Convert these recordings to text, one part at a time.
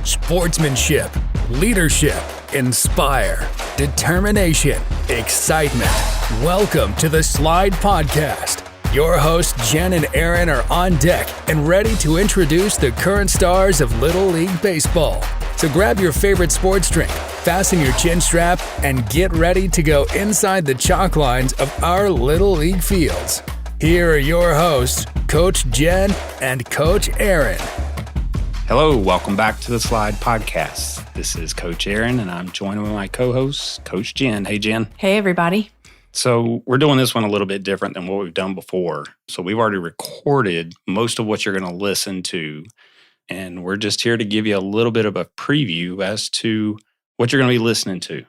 Sportsmanship, leadership, inspire, determination, excitement. Welcome to the Slide Podcast. Your hosts, Jen and Aaron, are on deck and ready to introduce the current stars of Little League Baseball. So grab your favorite sports drink, fasten your chin strap, and get ready to go inside the chalk lines of our Little League fields. Here are your hosts, Coach Jen and Coach Aaron. Hello, welcome back to the Slide Podcast. This is Coach Aaron, and I'm joined with my co-host, Coach Jen. Hey, Jen. Hey, everybody. So we're doing this one a little bit different than what we've done before. So we've already recorded most of what you're going to listen to, and we're just here to give you a little bit of a preview as to what you're going to be listening to.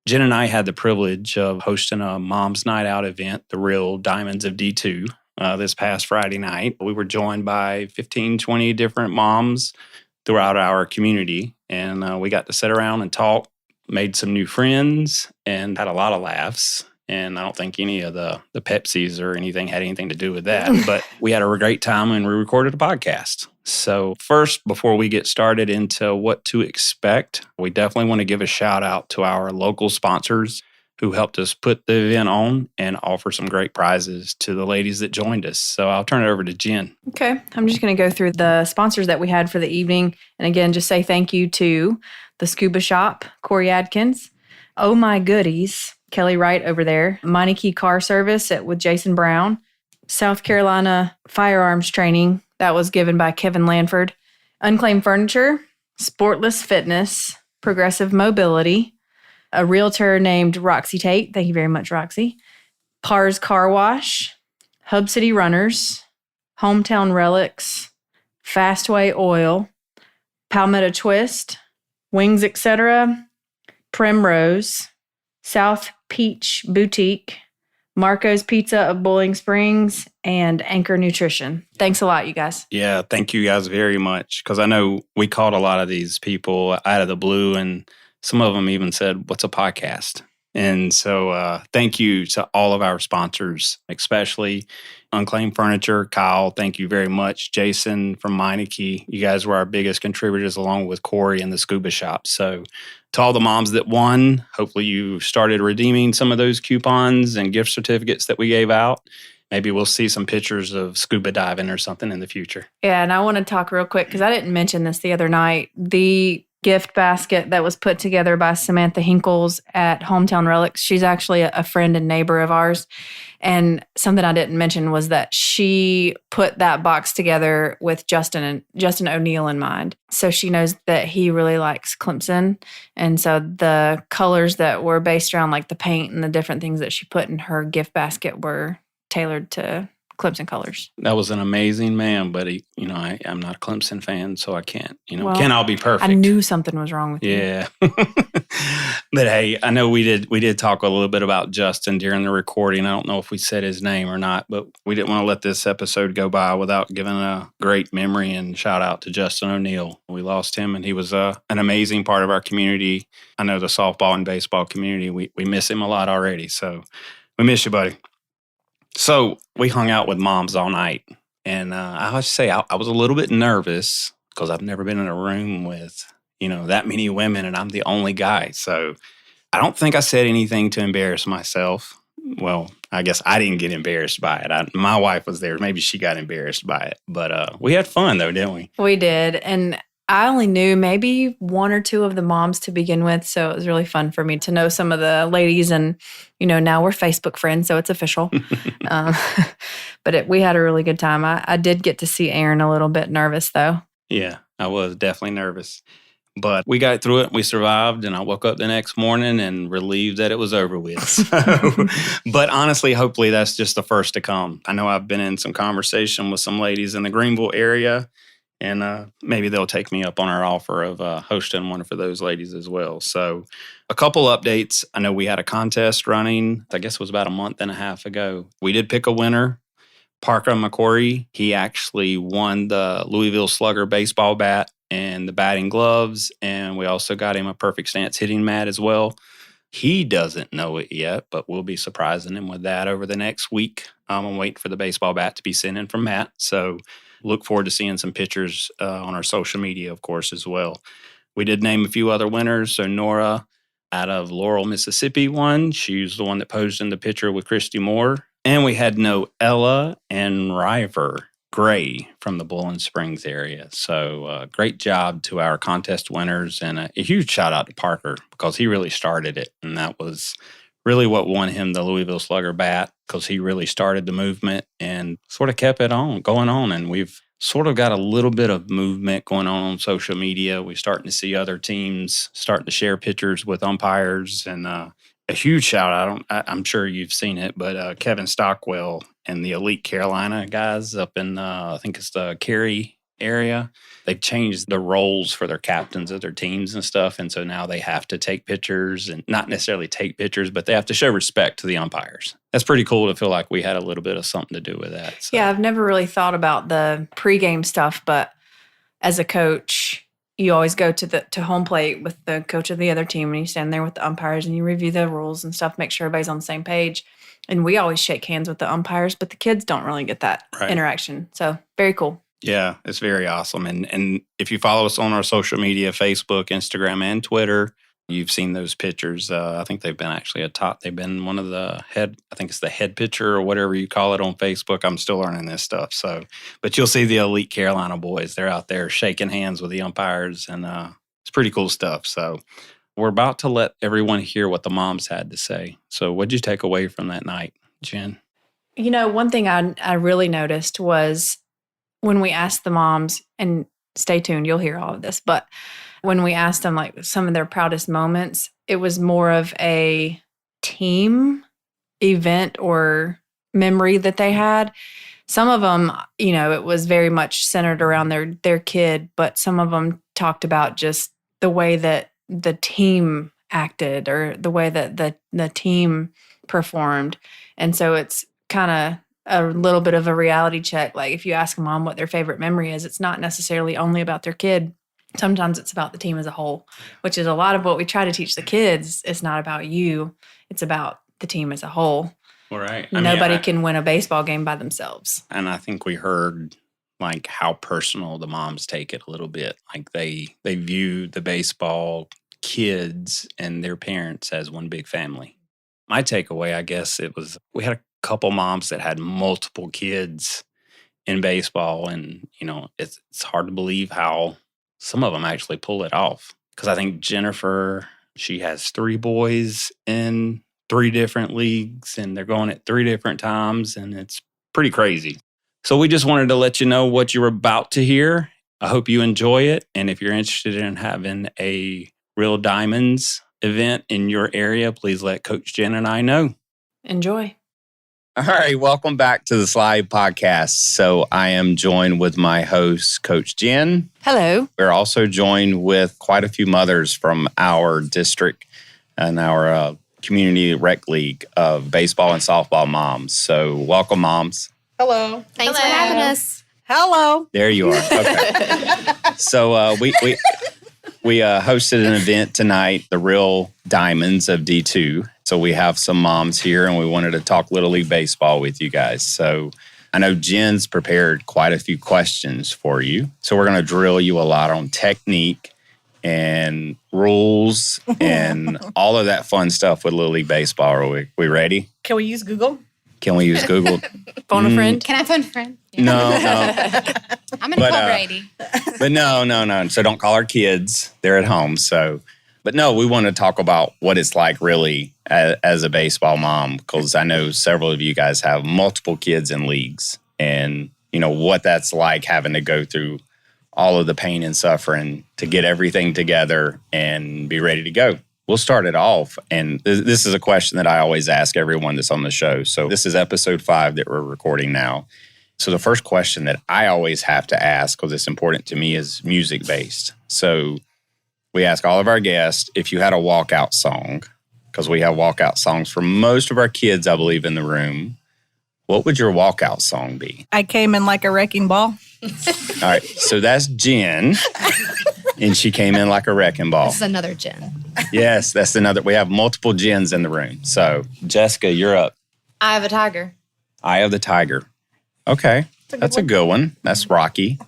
Jen and I had the privilege of hosting a Mom's Night Out event, the Real Diamonds of D2, this past Friday night. We were joined by 15, 20 different moms throughout our community, and we got to sit around and talk, made some new friends, and had a lot of laughs. And I don't think any of the Pepsis or anything had anything to do with that. But we had a great time and we recorded a podcast. So first, before we get started into what to expect, we definitely want to give a shout out to our local sponsors who helped us put the event on and offer some great prizes to the ladies that joined us. So I'll turn it over to Jen. Okay. I'm just going to go through the sponsors that we had for the evening. And again, just say thank you to the Scuba Shop, Corey Adkins, Oh My Goodies, Kelly Wright over there, Meineke Car Service with Jason Brown, South Carolina Firearms Training, that was given by Kevin Lanford, Unclaimed Furniture, Sportless Fitness, Progressive Mobility, a realtor named Roxy Tate, thank you very much, Roxy, Pars Car Wash, Hub City Runners, Hometown Relics, Fastway Oil, Palmetto Twist, Wings Etc., Primrose, South Peach Boutique, Marco's Pizza of Bowling Springs, and Anchor Nutrition. Thanks a lot, you guys. Yeah, thank you guys very much. Because I know we called a lot of these people out of the blue, and some of them even said, "What's a podcast?" And so thank you to all of our sponsors, especially Unclaimed Furniture. Kyle, thank you very much. Jason from Meineke, you guys were our biggest contributors along with Corey and the Scuba Shop. So to all the moms that won, hopefully you started redeeming some of those coupons and gift certificates that we gave out. Maybe we'll see some pictures of scuba diving or something in the future. Yeah, and I want to talk real quick because I didn't mention this the other night. The gift basket that was put together by Samantha Hinkles at Hometown Relics. She's actually a friend and neighbor of ours. And something I didn't mention was that she put that box together with Justin O'Neill in mind. So she knows that he really likes Clemson. And so the colors that were based around like the paint and the different things that she put in her gift basket were tailored to Clemson colors. That was an amazing man, but I'm not a Clemson fan, so I can't, can't all be perfect. I knew something was wrong with you. Yeah. But hey, I know we did talk a little bit about Justin during the recording. I don't know if we said his name or not, but we didn't want to let this episode go by without giving a great memory and shout out to Justin O'Neill. We lost him, and he was an amazing part of our community. I know the softball and baseball community, we miss him a lot already, so we miss you, buddy. So we hung out with moms all night, and I have to say I was a little bit nervous because I've never been in a room with, that many women, and I'm the only guy. So I don't think I said anything to embarrass myself. Well, I guess I didn't get embarrassed by it. My wife was there. Maybe she got embarrassed by it. But we had fun, though, didn't we? We did, and I only knew maybe one or two of the moms to begin with, so it was really fun for me to know some of the ladies, and now we're Facebook friends, so it's official. But we had a really good time. I did get to see Aaron a little bit nervous, though. Yeah, I was definitely nervous. But we got through it, we survived, and I woke up the next morning and relieved that it was over with. So, but honestly, hopefully that's just the first to come. I know I've been in some conversation with some ladies in the Greenville area, and maybe they'll take me up on our offer of hosting one for those ladies as well. So a couple updates. I know we had a contest running, I guess it was about a month and a half ago. We did pick a winner. Parker McCory, he actually won the Louisville Slugger baseball bat and the batting gloves, and we also got him a perfect stance hitting mat as well. He doesn't know it yet, but we'll be surprising him with that over the next week. I'm waiting for the baseball bat to be sent in from Matt. So Look forward to seeing some pictures on our social media, of course, as well. We did name a few other winners. So Nora out of Laurel, Mississippi won. She's the one that posed in the picture with Christy Moore. And we had Noella and River Gray from the Bowling Springs area. So great job to our contest winners, and a huge shout out to Parker because he really started it. And that was really what won him the Louisville Slugger bat, because he really started the movement and sort of kept it going on. And we've sort of got a little bit of movement going on social media. We're starting to see other teams starting to share pictures with umpires, and a huge shout out. I'm sure you've seen it, but Kevin Stockwell and the Elite Carolina guys up in, I think it's the Cary area, they've changed the roles for their captains of their teams and stuff. And so now they have to take pictures, and not necessarily take pictures, but they have to show respect to the umpires. That's pretty cool to feel like we had a little bit of something to do with that. So. Yeah, I've never really thought about the pregame stuff, but as a coach, you always go to home plate with the coach of the other team, and you stand there with the umpires and you review the rules and stuff, make sure everybody's on the same page. And we always shake hands with the umpires, but the kids don't really get that interaction. So very cool. Yeah, it's very awesome. And if you follow us on our social media, Facebook, Instagram, and Twitter, you've seen those pictures. I think they've been actually they've been one of the I think it's the head pitcher or whatever you call it on Facebook. I'm still learning this stuff. So, but you'll see the Elite Carolina boys. They're out there shaking hands with the umpires, and it's pretty cool stuff. So we're about to let everyone hear what the moms had to say. So what'd you take away from that night, Jen? One thing I really noticed was when we asked the moms, and stay tuned, you'll hear all of this, but when we asked them like some of their proudest moments, it was more of a team event or memory that they had. Some of them, it was very much centered around their kid, but some of them talked about just the way that the team acted or the way that the team performed. And so it's kind of a little bit of a reality check. Like if you ask a mom what their favorite memory is, it's not necessarily only about their kid. Sometimes it's about the team as a whole, which is a lot of what we try to teach the kids. It's not about you. It's about the team as a whole. All right. Nobody can win a baseball game by themselves. And I think we heard like how personal the moms take it a little bit. Like they view the baseball kids and their parents as one big family. My takeaway, I guess, it was we had a couple moms that had multiple kids in baseball, and it's hard to believe how some of them actually pull it off. Because I think Jennifer, she has 3 boys in 3 different leagues, and they're going at 3 different times, and it's pretty crazy. So we just wanted to let you know what you're about to hear. I hope you enjoy it. And if you're interested in having a Real Diamonds event in your area, please let Coach Jen and I know. Enjoy. All right, welcome back to the Slide Podcast. So I am joined with my host, Coach Jen. Hello. We're also joined with quite a few mothers from our district and our community rec league of baseball and softball moms. So welcome, moms. Hello. Thanks for having us. Hello. There you are. Okay. So we hosted an event tonight, the Real Diamonds of D2. So we have some moms here, and we wanted to talk Little League Baseball with you guys. So I know Jen's prepared quite a few questions for you. So we're going to drill you a lot on technique and rules and all of that fun stuff with Little League Baseball. Are we ready? Can we use Google? Can we use Google? Phone a friend? Can I phone a friend? No. I'm going to call Brady. But no. So don't call our kids. They're at home. But no, we want to talk about what it's like really as a baseball mom, because I know several of you guys have multiple kids in leagues, and what that's like having to go through all of the pain and suffering to get everything together and be ready to go. We'll start it off. And this is a question that I always ask everyone that's on the show. So this is episode 5 that we're recording now. So the first question that I always have to ask, because it's important to me, is music-based. So we ask all of our guests if you had a walkout song, because we have walkout songs for most of our kids, I believe, in the room. What would your walkout song be? I came in like a wrecking ball. All right, so that's Jen, and she came in like a wrecking ball. This is another Jen. Yes, that's another. We have multiple Jens in the room. So, Jessica, you're up. I have a tiger. Eye of the Tiger. Okay. That's a good one. That's Rocky.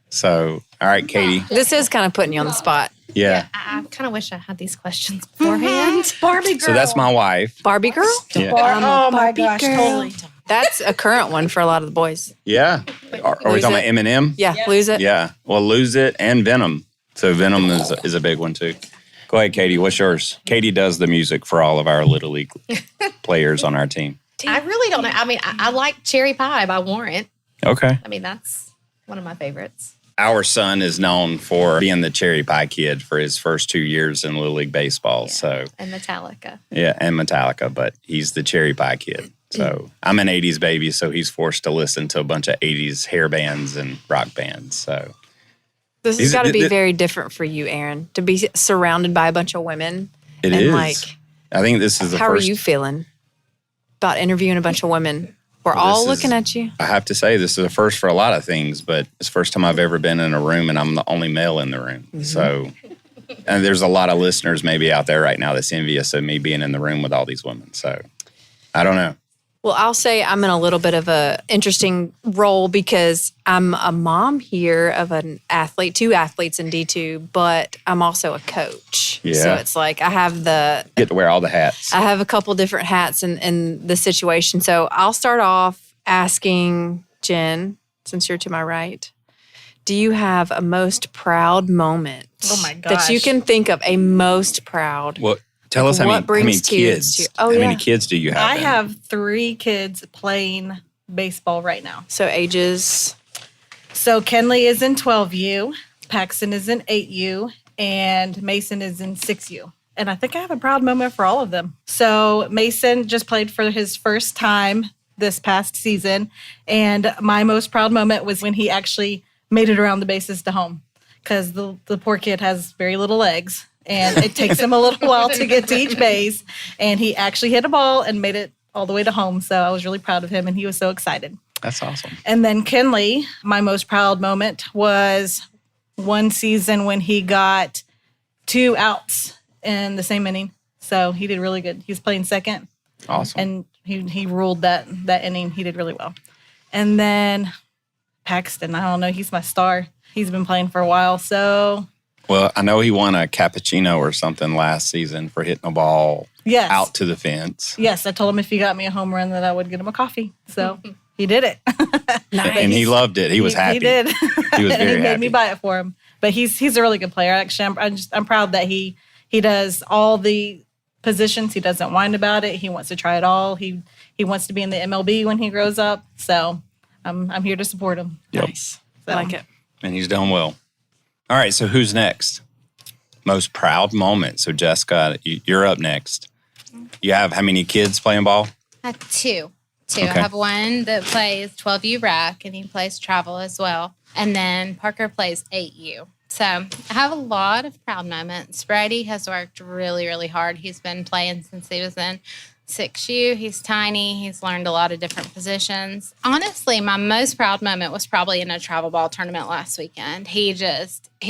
So, all right, Katie. This is kind of putting you on the spot. Yeah. I kind of wish I had these questions beforehand. Barbie girl. So that's my wife. Barbie girl? Yeah. Oh my Barbie gosh, girl. totally. That's a current one for a lot of the boys. Yeah. Are we Lose talking it. about Eminem? Yeah, lose it. Yeah. Well, Lose It and Venom. So Venom is a big one too. Go ahead, Katie. What's yours? Katie does the music for all of our Little League players on our team. I really don't know. I mean, I like Cherry Pie by Warrant. Okay. I mean, that's one of my favorites. Our son is known for being the cherry pie kid for his first 2 years in Little League baseball. Yeah. So And Metallica. yeah, and Metallica, but he's the cherry pie kid. So I'm an 80s baby, so he's forced to listen to a bunch of 80s hair bands and rock bands. So This has got to be very different for you, Aaron, to be surrounded by a bunch of women. it and is. like, I think this is the how first. are you feeling about interviewing a bunch of women? We're all looking at you. I have to say, this is a first for a lot of things, but it's the first time I've ever been in a room and I'm the only male in the room. Mm-hmm. So, and there's a lot of listeners maybe out there right now that's envious of me being in the room with all these women. So, I don't know. Well, I'll say I'm in a little bit of a interesting role because I'm a mom here of an athlete, 2 athletes in D2, but I'm also a coach. Yeah. So it's like I have Get to wear all the hats. I have a couple different hats in the situation. So I'll start off asking Jen, since you're to my right, do you have a most proud moment? Oh my That you gosh. can think of, a most proud. Well, tell us how What many brings tears kids. to- oh, how many yeah. kids do you have? I then? have 3 kids playing baseball right now. So ages. So Kenley is in 12U, Paxton is in 8U, and Mason is in 6U. And I think I have a proud moment for all of them. So Mason just played for his first time this past season. And my most proud moment was when he actually made it around the bases to home. Because the poor kid has very little legs. And it takes him a little while to get to each base. And he actually hit a ball and made it all the way to home. So I was really proud of him. And he was so excited. That's awesome. And then Kenley, my most proud moment was one season when he got 2 outs in the same inning. So he did really good. He was playing second. Awesome. And he ruled that inning. He did really well. And then Paxton, I don't know, he's my star. He's been playing for a while. So Well, I know he won a cappuccino or something last season for hitting a ball yes. out to the fence. Yes, I told him if he got me a home run that I would get him a coffee. So he did it. And he loved it. He was happy. He did. He was and very he made happy. me buy it for him. But he's a really good player. Actually, I'm proud that he does all the positions. He doesn't whine about it. He wants to try it all. He wants to be in the MLB when he grows up. So I'm here to support him. Yep. Nice. So. I like it. And he's done well. All right, so who's next? Most proud moment. So Jessica, you're up next. You have how many kids playing ball? I have 2. Okay. I have one that plays 12U rack and he plays travel as well. And then Parker plays 8U. So I have a lot of proud moments. Brady has worked really, really hard. He's been playing since he was in 6U. He's tiny. He's learned a lot of different positions. Honestly, my most proud moment was probably in a travel ball tournament last weekend. He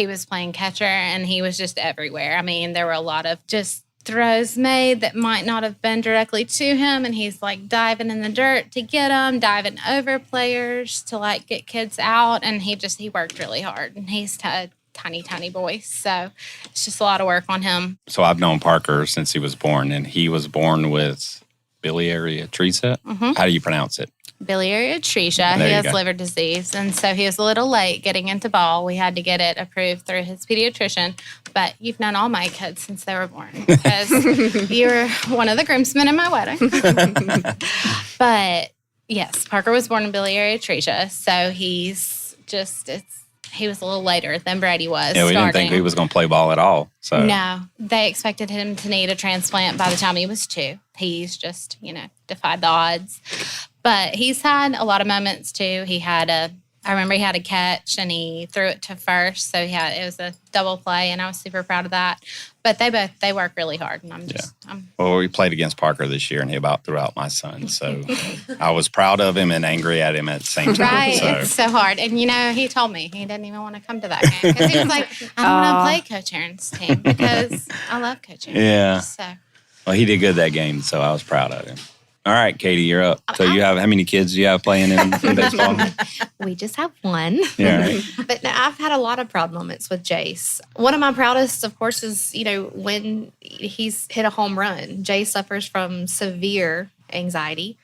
was playing catcher and he was just everywhere. I mean, there were a lot of just throws made that might not have been directly to him, and he's like diving in the dirt to get them, diving over players to like get kids out, and he worked really hard, and he's a tiny boy, so it's just a lot of work on him. So I've known Parker since he was born, and he was born with biliary atresia. How do you pronounce it? Biliary atresia. There He you has go. liver disease, and so he was a little late getting into ball. We had to get it approved through his pediatrician. But you've known all my kids since they were born because you were one of the groomsmen in my wedding. But yes, Parker was born in biliary atresia, so he was a little later than Brady was. Yeah, we didn't think starting. he was going to play ball at all. So No, they expected him to need a transplant by the time he was 2. He's just, defied the odds. But he's had a lot of moments too. I remember he had a catch and he threw it to first. So it was a double play and I was super proud of that. But they work really hard and well, we played against Parker this year, and he about threw out my son. So I was proud of him and angry at him at the same time. right. So. It's so hard. And he told me he didn't even want to come to that game because he was like, I don't want to play Coach Aaron's team because I love Coach Aaron. Yeah. So Well, he did good that game, so I was proud of him. All right, Katy, you're up. So you have, how many kids do you have playing in baseball? We just have one. Yeah, right. But no, I've had a lot of proud moments with Jace. One of my proudest, of course, is, when he's hit a home run. Jace suffers from severe anxiety,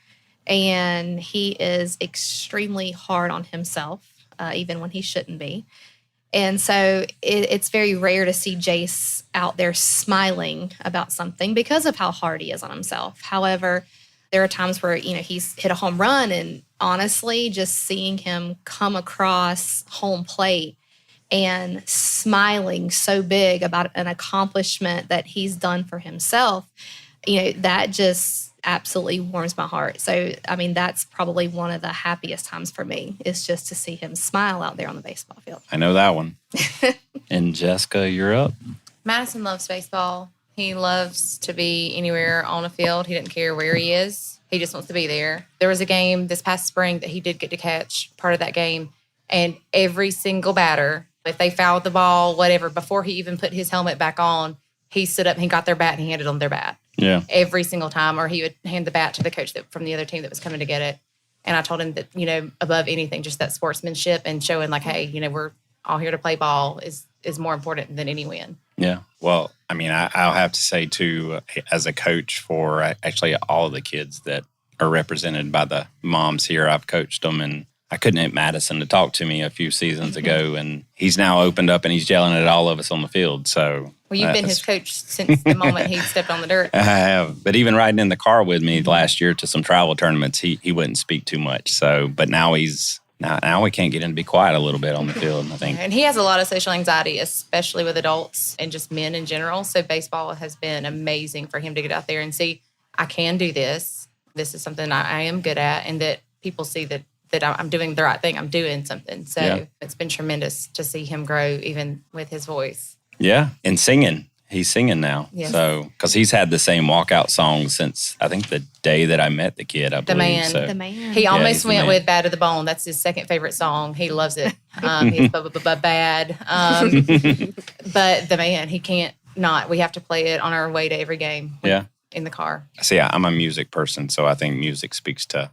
and he is extremely hard on himself, even when he shouldn't be. And so it's very rare to see Jace out there smiling about something because of how hard he is on himself. However, there are times where, he's hit a home run, and honestly, just seeing him come across home plate and smiling so big about an accomplishment that he's done for himself, that just absolutely warms my heart. So, that's probably one of the happiest times for me, is just to see him smile out there on the baseball field. I know that one. And Jessica, you're up. Madison loves baseball. He loves to be anywhere on a field. He doesn't care where he is. He just wants to be there. There was a game this past spring that he did get to catch part of that game, and every single batter, if they fouled the ball, whatever, before he even put his helmet back on, he stood up and he got their bat and he handed them their bat. Yeah. Every single time, or he would hand the bat to the coach from the other team that was coming to get it. And I told him that, above anything, just that sportsmanship and showing like, hey, we're all here to play ball is more important than any win. Yeah. Well, I'll have to say, too, as a coach for actually all of the kids that are represented by the moms here, I've coached them, and I couldn't get Madison to talk to me a few seasons ago, and he's now opened up and he's yelling at all of us on the field. So, well, you've been his coach since the moment he stepped on the dirt. I have. But even riding in the car with me last year to some travel tournaments, he wouldn't speak too much. So, but now now we can't get him to be quiet a little bit on the field, I think. And he has a lot of social anxiety, especially with adults and just men in general. So baseball has been amazing for him to get out there and see, I can do this. This is something I am good at, and that people see that I'm doing the right thing. I'm doing something. So It's been tremendous to see him grow, even with his voice. Yeah, and singing. He's singing now. Yes. So, because he's had the same walkout song since, I think, the day that I met the kid, I believe. The man. He almost went man. with Bad to the Bone. That's his second favorite song. He loves it. He's bad. But the man, he can't not. We have to play it on our way to every game. Yeah. In the car. See, I'm a music person, so I think music speaks to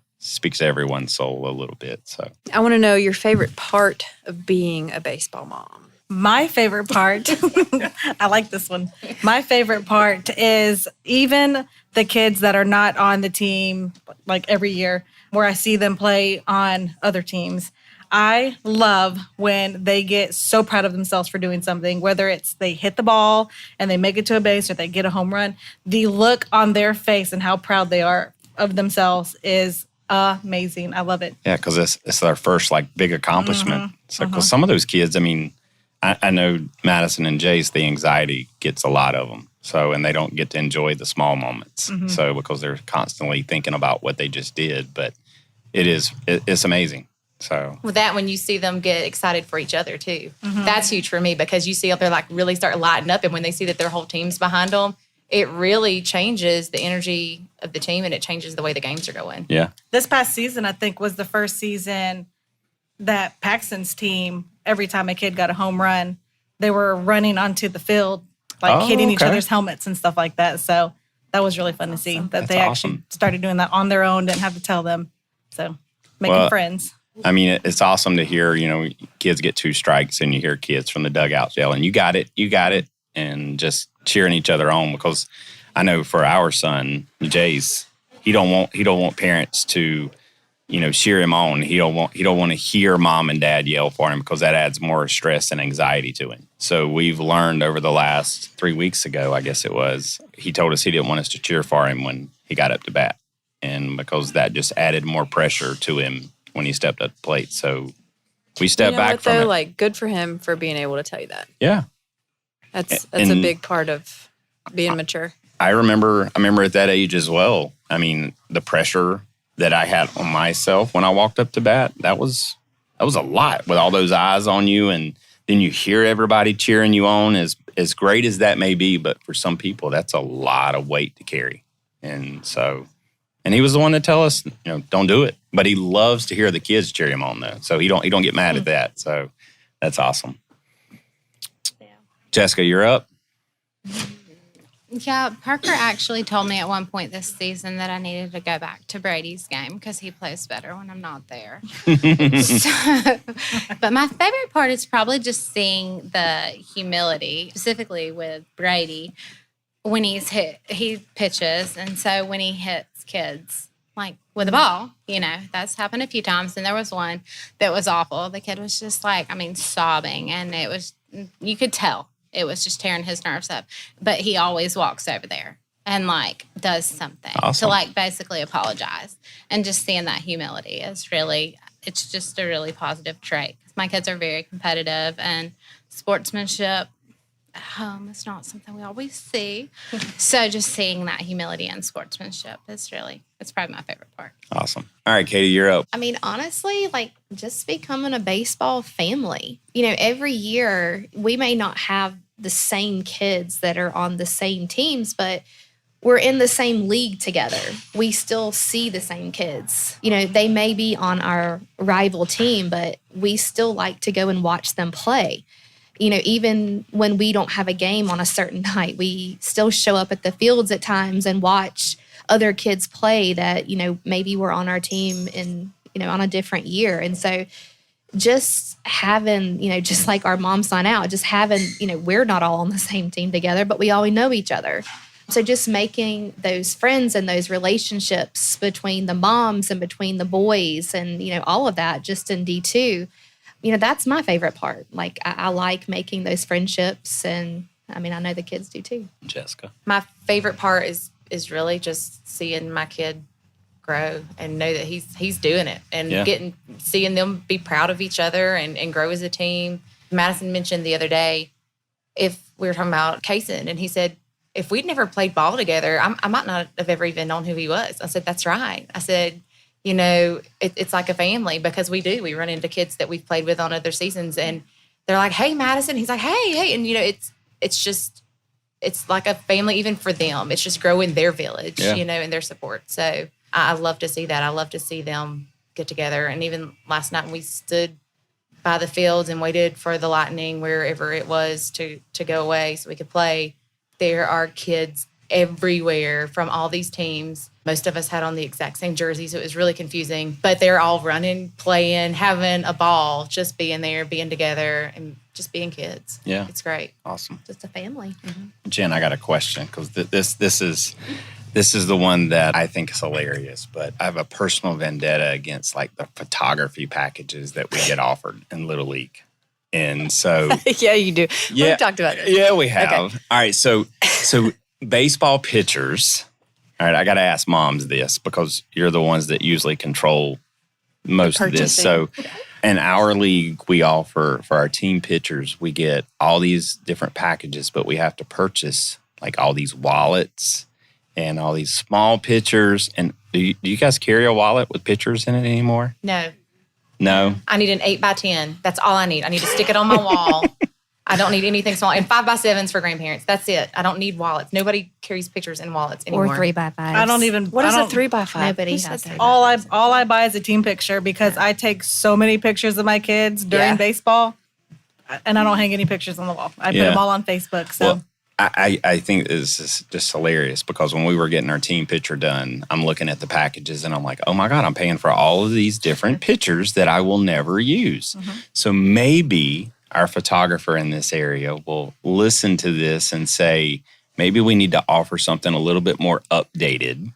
everyone's soul a little bit. So I want to know your favorite part of being a baseball mom. My favorite part, I like this one. My favorite part is even the kids that are not on the team, like every year, where I see them play on other teams. I love when they get so proud of themselves for doing something, whether it's they hit the ball and they make it to a base or they get a home run. The look on their face and how proud they are of themselves is amazing. I love it. yeah, because it's their first big accomplishment. So because some of those kids, I know Madison and Jace, the anxiety gets a lot of them. So, and they don't get to enjoy the small moments. So, because they're constantly thinking about what they just did, but it's amazing. So, With that, when you see them get excited for each other too, that's huge for me, because you see up there really start lighting up, and when they see that their whole team's behind them, it really changes the energy of the team, and it changes the way the games are going. yeah. This past season, I think, was the first season that Paxton's team, every time a kid got a home run, they were running onto the field, hitting each other's helmets and stuff like that. So that was really fun to see that That's they awesome. actually started doing that on their own, didn't have to tell them. So making friends. It's awesome to hear, kids get 2 strikes and you hear kids from the dugouts yelling, you got it, and just cheering each other on, because I know for our son, Jace, he don't want parents to, cheer him on. He don't want to hear mom and dad yell for him, because that adds more stress and anxiety to him. So we've learned over the last 3 weeks ago, I guess it was, he told us he didn't want us to cheer for him when he got up to bat. And because that just added more pressure to him when he stepped up the plate. So we stepped back from it. Good for him for being able to tell you that. Yeah. That's a big part of being mature. I remember at that age as well. The pressure that I had on myself when I walked up to bat, that was a lot, with all those eyes on you, and then you hear everybody cheering you on. As great as that may be, but for some people, that's a lot of weight to carry. And he was the one to tell us, don't do it. But he loves to hear the kids cheer him on, though. So he don't get mad at that. So that's awesome. Yeah. Jessica, you're up. Yeah, Parker actually told me at one point this season that I needed to go back to Brady's game because he plays better when I'm not there. But my favorite part is probably just seeing the humility, specifically with Brady, when he pitches. And so when he hits kids, like with a ball, that's happened a few times. And there was one that was awful. The kid was just sobbing. And you could tell. It was just tearing his nerves up. But he always walks over there and does something to basically apologize. And just seeing that humility is it's just a really positive trait. My kids are very competitive, and sportsmanship at home is not something we always see. So just seeing that humility and sportsmanship it's probably my favorite part. Awesome. All right, Katie, you're up. I mean, honestly, just becoming a baseball family. Every year we may not have the same kids that are on the same teams, but we're in the same league together. We still see the same kids. They may be on our rival team, but we still like to go and watch them play. Even when we don't have a game on a certain night, we still show up at the fields at times and watch other kids play that, maybe were on our team in, on a different year. And so just having, just like our moms sign out, just having, we're not all on the same team together, but we all know each other. So just making those friends and those relationships between the moms and between the boys and, all of that just in D2, that's my favorite part. I like making those friendships, and I mean, I know the kids do too. Jessica. My favorite part is really just seeing my kid grow and know that he's doing it and seeing them be proud of each other and grow as a team. Madison mentioned the other day, if we were talking about Kaysen, and he said, if we'd never played ball together, I might not have ever even known who he was. I said, that's right. I said, it's like a family because we run into kids that we've played with on other seasons, and they're like, hey, Madison. He's like, hey. And, it's like a family even for them. It's just growing their village, and their support. So I love to see that. I love to see them get together. And even last night when we stood by the fields and waited for the Lightning, wherever it was, to go away so we could play, there are kids everywhere from all these teams. Most of us had on the exact same jersey, so it was really confusing. But they're all running, playing, having a ball, just being there, being together, and just being kids. Yeah. It's great. Awesome. Just a family. Mm-hmm. Jen, I got a question because this is the one that I think is hilarious, but I have a personal vendetta against the photography packages that we get offered in Little League. And so yeah, you do. Yeah, we've talked about this. Yeah, we have. Okay. All right, so baseball pitchers. All right, I got to ask moms this because you're the ones that usually control most of this. So in our league, we offer for our team pitchers, we get all these different packages, but we have to purchase all these wallets and all these small pitchers. And do you guys carry a wallet with pitchers in it anymore? No. I need an 8x10. That's all I need. I need to stick it on my wall. I don't need anything small. And 5x7s for grandparents. That's it. I don't need wallets. Nobody carries pictures in wallets anymore. Or 3x5s. I don't even. What is a 3x5? Nobody Who has says that. All I buy is a team picture because I take so many pictures of my kids during baseball, and I don't hang any pictures on the wall. I put them all on Facebook. So. Well, I think this is just hilarious because when we were getting our team picture done, I'm looking at the packages and I'm like, oh my God, I'm paying for all of these different pictures that I will never use. Mm-hmm. So maybe our photographer in this area will listen to this and say, maybe we need to offer something a little bit more updated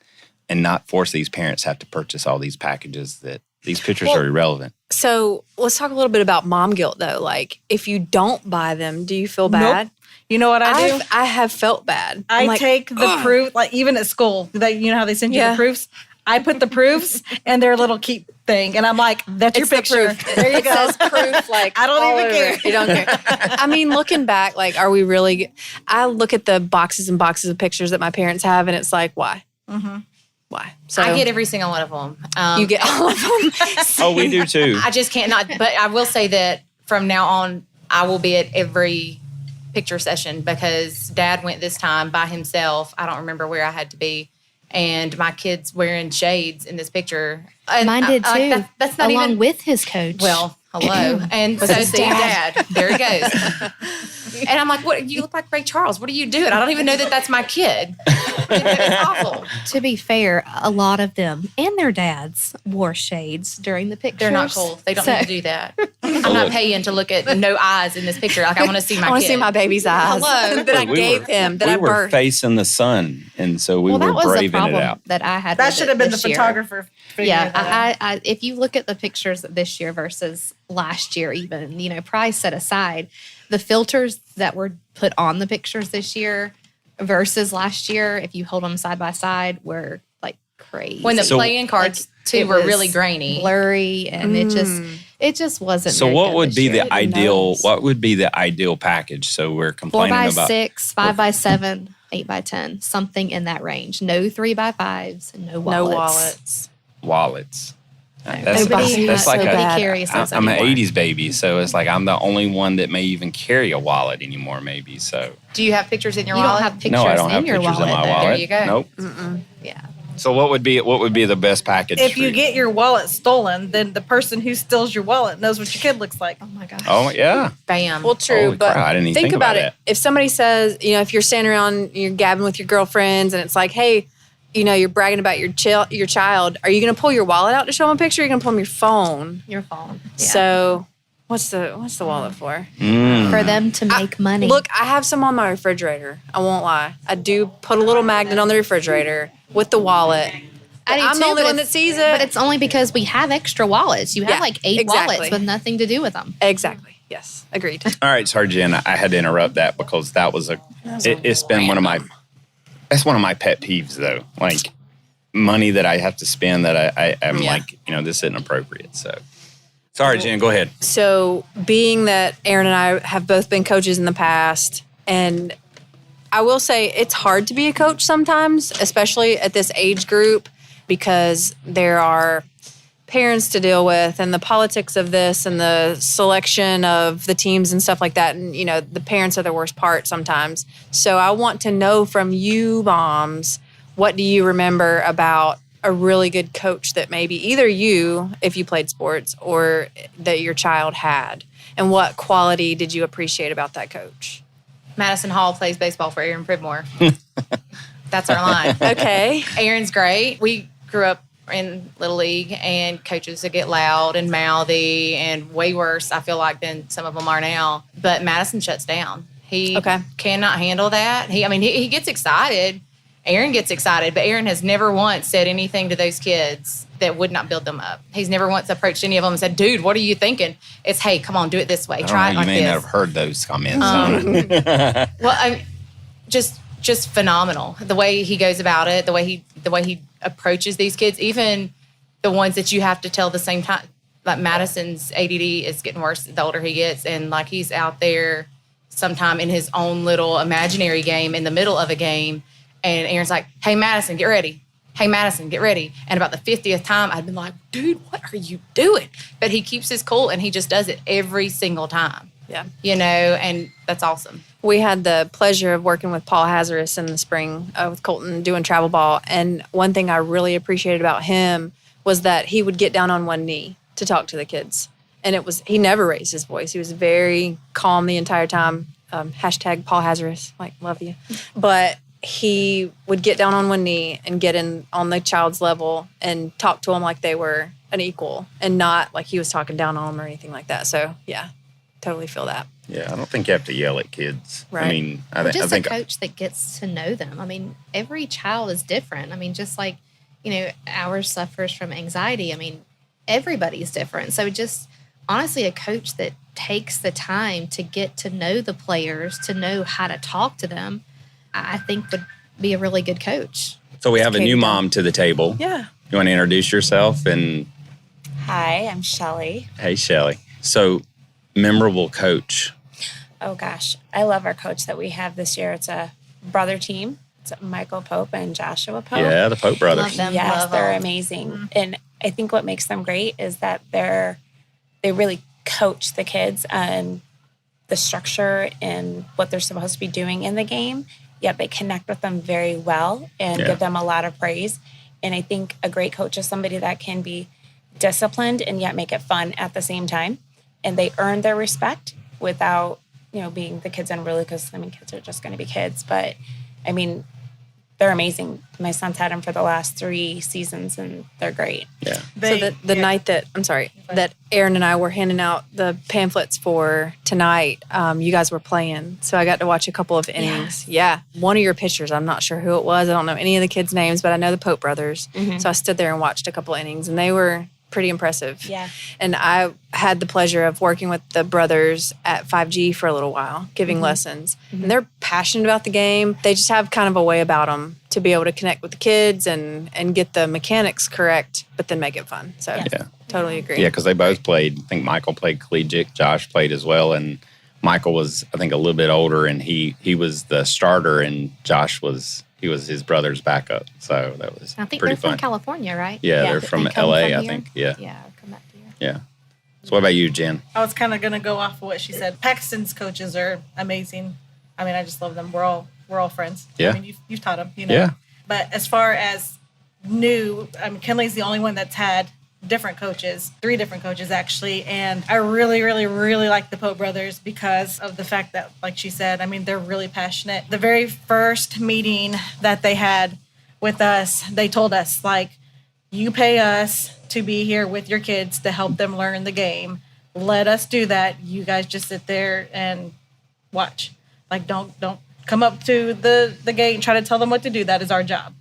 and not force these parents to have to purchase all these packages that these pictures are irrelevant. So let's talk a little bit about mom guilt, though. If you don't buy them, do you feel bad? Nope. You know what I do? I have felt bad. I take the proof, even at school, you know how they send you the proofs? I put the proofs and their little keep thing. And I'm like, that's your picture. There you go. It says proof, I don't even care. You don't care. I mean, looking back, are we really, I look at the boxes and boxes of pictures that my parents have and it's like, why? Mm-hmm. Why? So I get every single one of them. You get all of them? Oh, we do too. I just can't not. But I will say that from now on, I will be at every picture session because Dad went this time by himself. I don't remember where I had to be. And my kid's wearing shades in this picture. And mine did too. That's not along even with his coach. Well, hello. And so see Dad. There he goes. And I'm like, what? You look like Ray Charles. What are you doing? I don't even know that that's my kid. It's awful. To be fair, a lot of them and their dads wore shades during the pictures. They're not cool. They don't need to do that. I'm not paying to look at no eyes in this picture. Like, I want to see my kid. I want to see my baby's eyes Hello. that I gave him, that I We were birthed. facing the sun, and so we that were was the braving it problem out. that I had. That with should it have been the this year. photographer. Yeah, that out. I if you look at the pictures this year versus last year, even, prize set aside, the filters that were put on the pictures this year versus last year, if you hold them side by side, were like crazy. When the So- playing cards too it were was really grainy. blurry, and it just wasn't. So very what good would this be year. the ideal? What would be the ideal package? So we're 4 complaining by about 6, 5 by 7, 8 by 10, something in that range. No 3 by 5s, no wallets. No wallets. wallets. Nobody That's like carries those I'm an anymore. 80s baby, so it's like I'm the only one that may even carry a wallet anymore, maybe. So Do you have pictures in your You don't wallet? have pictures no, I don't have in your pictures wallet. in my though. wallet. There you go. Nope. Yeah. So what would be the best package? If for you get your wallet stolen, then the person who steals your wallet knows what your kid looks like. Oh my gosh. Oh yeah. Bam. Well, true, Holy but crap, I didn't even think about it. that. If somebody says, if you're standing around, you're gabbing with your girlfriends, and it's like, hey, you're bragging about your child, are you going to pull your wallet out to show them a picture? Or are you going to pull them your phone? Your phone. Yeah. So, what's the wallet for? For them to make money. Look, I have some on my refrigerator. I won't lie. I do put a little magnet on the refrigerator with the wallet. I do I'm the too, only but one that it's- sees it. But it's only because we have extra wallets. You have Yeah, like 8 exactly. wallets with nothing to do with them. Exactly. Yes. Agreed. All right, sorry, Jen. I had to interrupt that because that was it's been one of my pet peeves though. Like money that I have to spend that I'm like, this isn't appropriate. So sorry, Jen, go ahead. So, being that Aaron and I have both been coaches in the past, and I will say it's hard to be a coach sometimes, especially at this age group, because there are parents to deal with and the politics of this and the selection of the teams and stuff like that. And, the parents are the worst part sometimes. So I want to know from you, moms, what do you remember about a really good coach that maybe either you, if you played sports, or that your child had? And what quality did you appreciate about that coach? Madison Hall plays baseball for Aaron Pridmore. That's our line. Okay. Aaron's great. We grew up in Little League, and coaches that get loud and mouthy and way worse, I feel like, than some of them are now. But Madison shuts down. He cannot handle that. He gets excited. Aaron gets excited, but Aaron has never once said anything to those kids that would not build them up. He's never once approached any of them and said, dude, what are you thinking? It's, hey, come on, do it this way. Try it like You may this. not have heard those comments. Well, just phenomenal. The way he goes about it, the way he approaches these kids, even the ones that you have to tell the same time. Like Madison's ADD is getting worse the older he gets, and like he's out there sometime in his own little imaginary game in the middle of a game, and Aaron's like, "Hey Madison, get ready. Hey Madison, get ready." And about the 50th time, I'd been like, "Dude, what are you doing?" But he keeps his cool, and he just does it every single time. Yeah. And that's awesome. We had the pleasure of working with Paul Hazaris in the spring with Colton doing travel ball. And one thing I really appreciated about him was that he would get down on one knee to talk to the kids. And he never raised his voice. He was very calm the entire time. Hashtag Paul Hazaris, love you. But he would get down on one knee and get in on the child's level and talk to them like they were an equal and not like he was talking down on them or anything like that. So, yeah, totally feel that. Yeah, I don't think you have to yell at kids. Right. I Just think a coach that gets to know them. Every child is different. Just like, ours suffers from anxiety. Everybody's different. So just honestly, a coach that takes the time to get to know the players, to know how to talk to them, I think would be a really good coach. so. We have a Katy new done. mom to the table. Yeah. You want to introduce yourself? And Hi, I'm Shelly. hey, Shelly. So memorable coach. Oh gosh, I love our coach that we have this year. It's a brother team. It's Michael Pope and Joshua Pope. Yeah, the Pope brothers. Love them. Yes, Love they're them. amazing. And I think what makes them great is that they really coach the kids on the structure and what they're supposed to be doing in the game, yet they connect with them very well and give them a lot of praise. And I think a great coach is somebody that can be disciplined and yet make it fun at the same time. And they earn their respect without being the kids unruly because, kids are just going to be kids. But, they're amazing. My son's had them for the last 3 seasons, and they're great. Yeah. So the night that, that Aaron and I were handing out the pamphlets for tonight, you guys were playing. So I got to watch a couple of innings. Yeah. One of your pitchers, I'm not sure who it was. I don't know any of the kids' names, but I know the Pope brothers. Mm-hmm. So I stood there and watched a couple innings, and they were pretty impressive. Yeah. And I had the pleasure of working with the brothers at 5G for a little while, giving lessons. And they're passionate about the game. They just have kind of a way about them to be able to connect with the kids and get the mechanics correct, but then make it fun. So totally agree. Yeah, because they both played. I think Michael played collegiate. Josh played as well. And Michael was, I think, a little bit older, and he was the starter, and Josh was his brother's backup. So that was I think pretty they're from fun. California, right? Yeah, they're from LA, I think. Yeah. Yeah, come back to you. Yeah. So what about you, Jen? I was kind of going to go off of what she said. Paxton's coaches are amazing. I just love them. We're all friends. Yeah. You've taught them, Yeah. But as far as new, Kenley's the only one that's had different coaches, 3 different coaches actually. And I really, really, really like the Pope brothers because of the fact that, like she said, they're really passionate. The very first meeting that they had with us, they told us, you pay us to be here with your kids to help them learn the game. Let us do that. You guys just sit there and watch. Don't come up to the gate and try to tell them what to do. That is our job.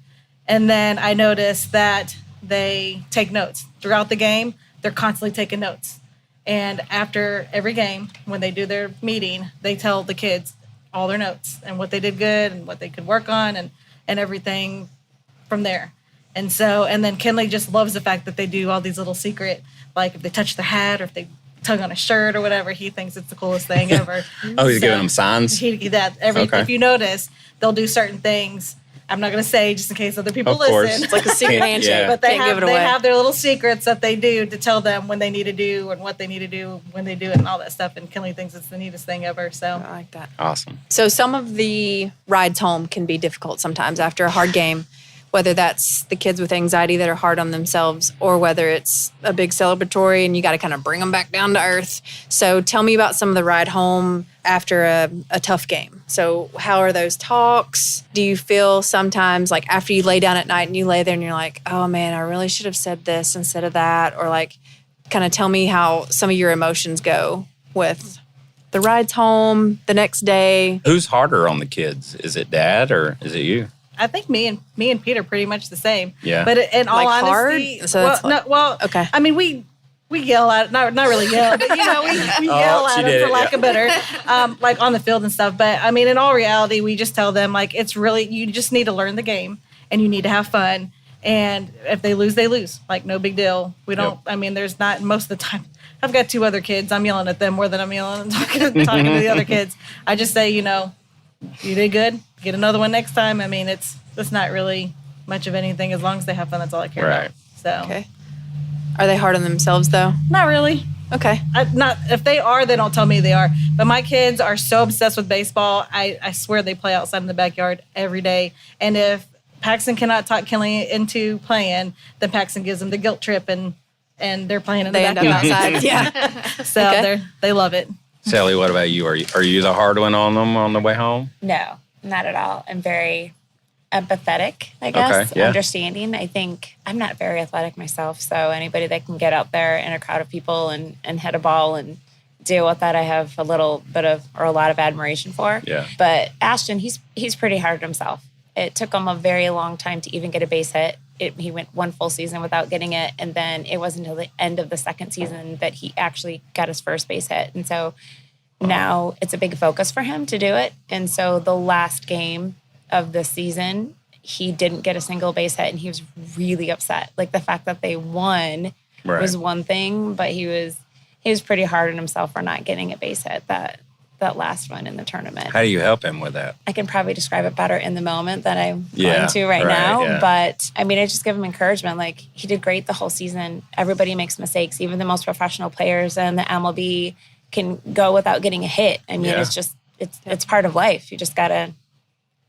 And then I noticed that they take notes throughout the game. They're constantly taking notes. And after every game, when they do their meeting, they tell the kids all their notes and what they did good and what they could work on and everything from there. And then Kenley just loves the fact that they do all these little secret, like if they touch their hat or if they tug on a shirt or whatever, he thinks it's the coolest thing ever. Oh, he's giving them signs? If you notice, they'll do certain things. I'm not going to say just in case other people listen. It's like a secret handshake. But they Can't give it away. have their little secrets that they do to tell them when they need to do and what they need to do when they do it and all that stuff. And Kenley thinks it's the neatest thing ever. So I like that. Awesome. So some of the rides home can be difficult sometimes after a hard game, whether that's the kids with anxiety that are hard on themselves or whether it's a big celebratory and you got to kind of bring them back down to earth. So tell me about some of the ride home after a tough game. So how are those talks? Do you feel sometimes like after you lay down at night and you lay there and you're like, oh man, I really should have said this instead of that? Or kind of tell me how some of your emotions go with the rides home, the next day. Who's harder on the kids? Is it Dad or is it you? I think me and Pete are pretty much the same. Yeah. But in all honesty, hard? So okay. We yell at not really yell, but we yell at them for lack of better, on the field and stuff. But in all reality, we just tell them it's really you just need to learn the game and you need to have fun. And if they lose, they lose. No big deal. We don't. Yep. There's not most of the time. I've got 2 other kids. I'm yelling at them more than I'm yelling and talking to the other kids. I just say, you did good. Get another one next time. It's not really much of anything. As long as they have fun, that's all I care about. So okay. Are they hard on themselves though? Not really. Okay. Not if they are, they don't tell me they are. But my kids are so obsessed with baseball. I swear they play outside in the backyard every day. And if Paxton cannot talk Kenley into playing, then Paxton gives them the guilt trip and they're playing in the backyard. End up outside. Yeah. So they love it. Sally, what about you? Are you the hard one on them on the way home? No, not at all. I'm very empathetic, I guess, understanding. I think I'm not very athletic myself, so anybody that can get out there in a crowd of people and hit a ball and deal with that, I have a little bit of or a lot of admiration for. Yeah. But Ashton, he's pretty hard on himself. It took him a very long time to even get a base hit. He went 1 full season without getting it, and then it wasn't until the end of the second season that he actually got his first base hit. And so now it's a big focus for him to do it. And so the last game of the season, he didn't get a single base hit, and he was really upset. The fact that they won was one thing, but he was pretty hard on himself for not getting a base hit that last one in the tournament. How do you help him with that? I can probably describe it better in the moment than I'm going to right now. Yeah. But I just give him encouragement. He did great the whole season. Everybody makes mistakes. Even the most professional players in the MLB can go without getting a hit. It's just, it's part of life. You just got to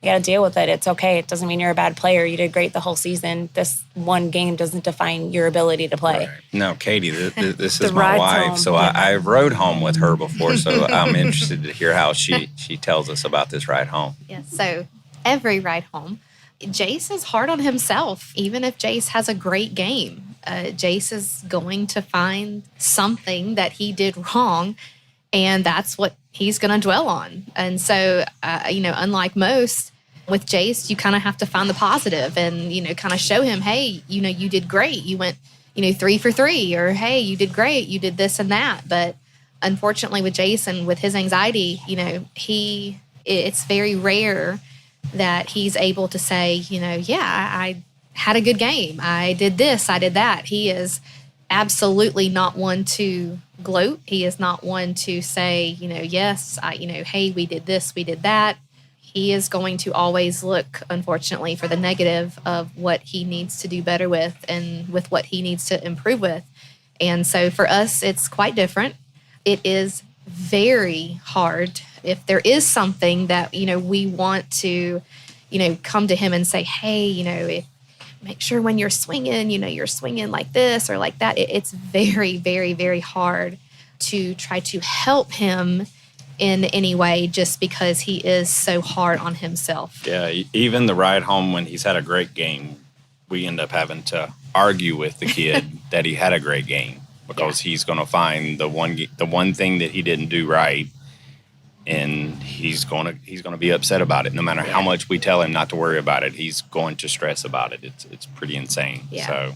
You got to deal with it. It's okay. It doesn't mean you're a bad player. You did great the whole season. This one game doesn't define your ability to play. Right. No, Katy, this The is my ride's wife. home. So I rode home with her before. So I'm interested to hear how she tells us about this ride home. Yes. So every ride home, Jace is hard on himself. Even if Jace has a great game, Jace is going to find something that he did wrong, and that's what he's going to dwell on. And so, unlike most, with Jace, you kind of have to find the positive and, kind of show him, hey, you did great. You went, 3 for 3, or hey, you did great. You did this and that. But unfortunately with Jason, with his anxiety, it's very rare that he's able to say, I had a good game. I did this, I did that. He is absolutely not one to gloat. He is not one to say, yes, hey, we did this, we did that. He is going to always look, unfortunately, for the negative of what he needs to do better with and with what he needs to improve with. And so for us, it's quite different. It is very hard. If there is something that, we want to, come to him and say, hey, if make sure when you're swinging, you're swinging like this or like that. It's very, very, very hard to try to help him in any way just because he is so hard on himself. Yeah, even the ride home when he's had a great game, we end up having to argue with the kid that he had a great game because he's going to find the one thing that he didn't do right, and he's going to be upset about it. No matter how much we tell him not to worry about it, he's going to stress about it. It's pretty insane. Yeah. So,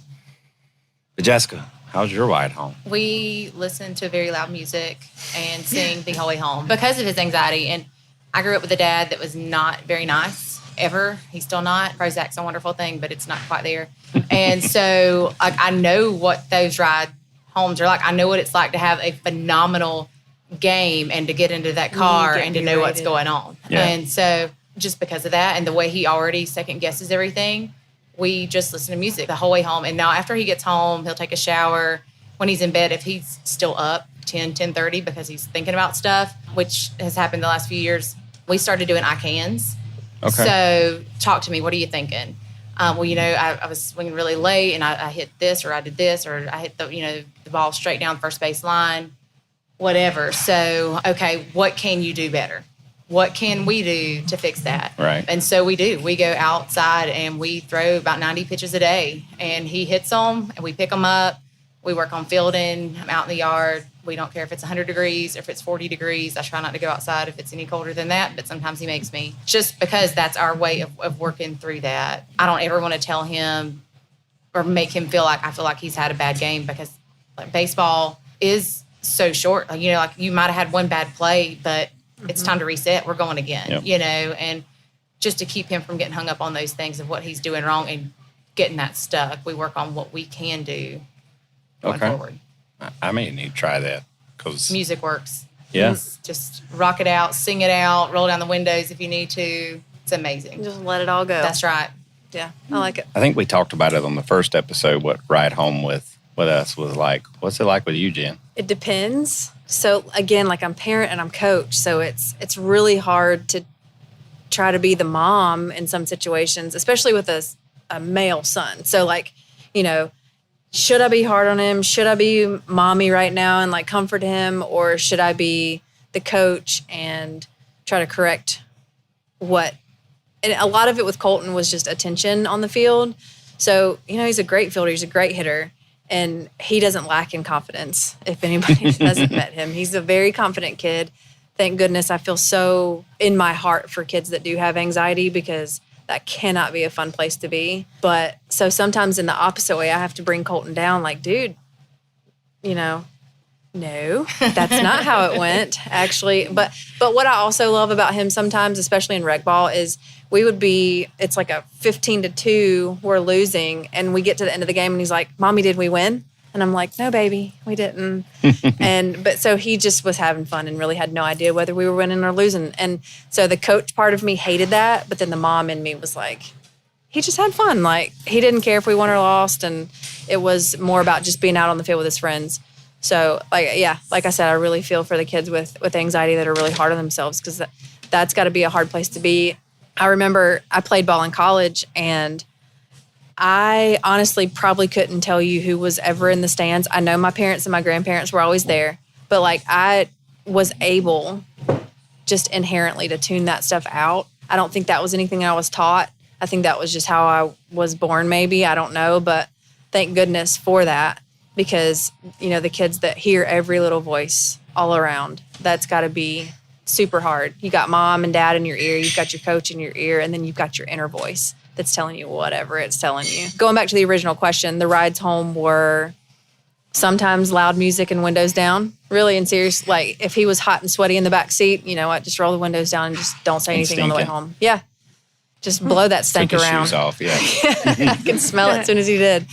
but Jessica, how's your ride home? We listen to very loud music and sing the whole way home because of his anxiety. And I grew up with a dad that was not very nice ever. He's still not. Prozac's a wonderful thing, but it's not quite there. And so I know what those ride homes are like. I know what it's like to have a phenomenal game and to get into that car and to know what's going on. Yeah. And so just because of that and the way he already second guesses everything, we just listen to music the whole way home. And now after he gets home, he'll take a shower. When he's in bed, if he's still up 10:30 because he's thinking about stuff, which has happened the last few years, we started doing I cans. Okay. So talk to me. What are you thinking? I was swinging really late and I hit this or I did this or I hit the ball straight down first base line, whatever. So, okay, what can you do better? What can we do to fix that? Right. And so we do. We go outside and we throw about 90 pitches a day. And he hits them and we pick them up. We work on fielding. I'm out in the yard. We don't care if it's 100 degrees or if it's 40 degrees. I try not to go outside if it's any colder than that, but sometimes he makes me. Just because that's our way of working through that. I don't ever want to tell him or make him feel like I feel like he's had a bad game because baseball is so short. Like you might have had one bad play, but it's time to reset. We're going again, and just to keep him from getting hung up on those things of what he's doing wrong and getting that stuck, we work on what we can do going forward. I may need to try that because music works. Yeah. Just rock it out, sing it out, roll down the windows if you need to. It's amazing. Just let it all go. That's right. Yeah, I like it. I think we talked about it on the first episode, what ride home with us was like. What's it like with you, Jen? It depends. So again, like I'm parent and I'm coach, so it's really hard to try to be the mom in some situations, especially with a male son. So should I be hard on him? Should I be mommy right now and like comfort him, or should I be the coach and try to correct what? And a lot of it with Colton was just attention on the field. So he's a great fielder, he's a great hitter. And he doesn't lack in confidence. If anybody hasn't met him, he's a very confident kid. Thank goodness I feel so in my heart for kids that do have anxiety because that cannot be a fun place to be. But so sometimes in the opposite way, I have to bring Colton down like, dude, no, that's not how it went, actually. But what I also love about him sometimes, especially in rec ball, is it's like a 15-2, we're losing, and we get to the end of the game, and he's like, Mommy, did we win? And I'm like, no, baby, we didn't. But so he just was having fun and really had no idea whether we were winning or losing. And so the coach part of me hated that, but then the mom in me was like, he just had fun. Like, he didn't care if we won or lost, and it was more about just being out on the field with his friends. So, like I said, I really feel for the kids with anxiety that are really hard on themselves because that's got to be a hard place to be. I remember I played ball in college, and I honestly probably couldn't tell you who was ever in the stands. I know my parents and my grandparents were always there, but like I was able just inherently to tune that stuff out. I don't think that was anything I was taught. I think that was just how I was born, maybe. I don't know, but thank goodness for that, because, you know, the kids that hear every little voice all around, that's got to be super hard. You got mom and dad in your ear, you've got your coach in your ear, and then you've got your inner voice that's telling you whatever it's telling you. Going back to the original question, the rides home were sometimes loud music and windows down. Really and serious, like if he was hot and sweaty in the back seat, you know what, just roll the windows down and just don't say anything on the way home. Yeah. Just blow that stank Took his around. shoes off, yeah. I could smell it as soon as he did.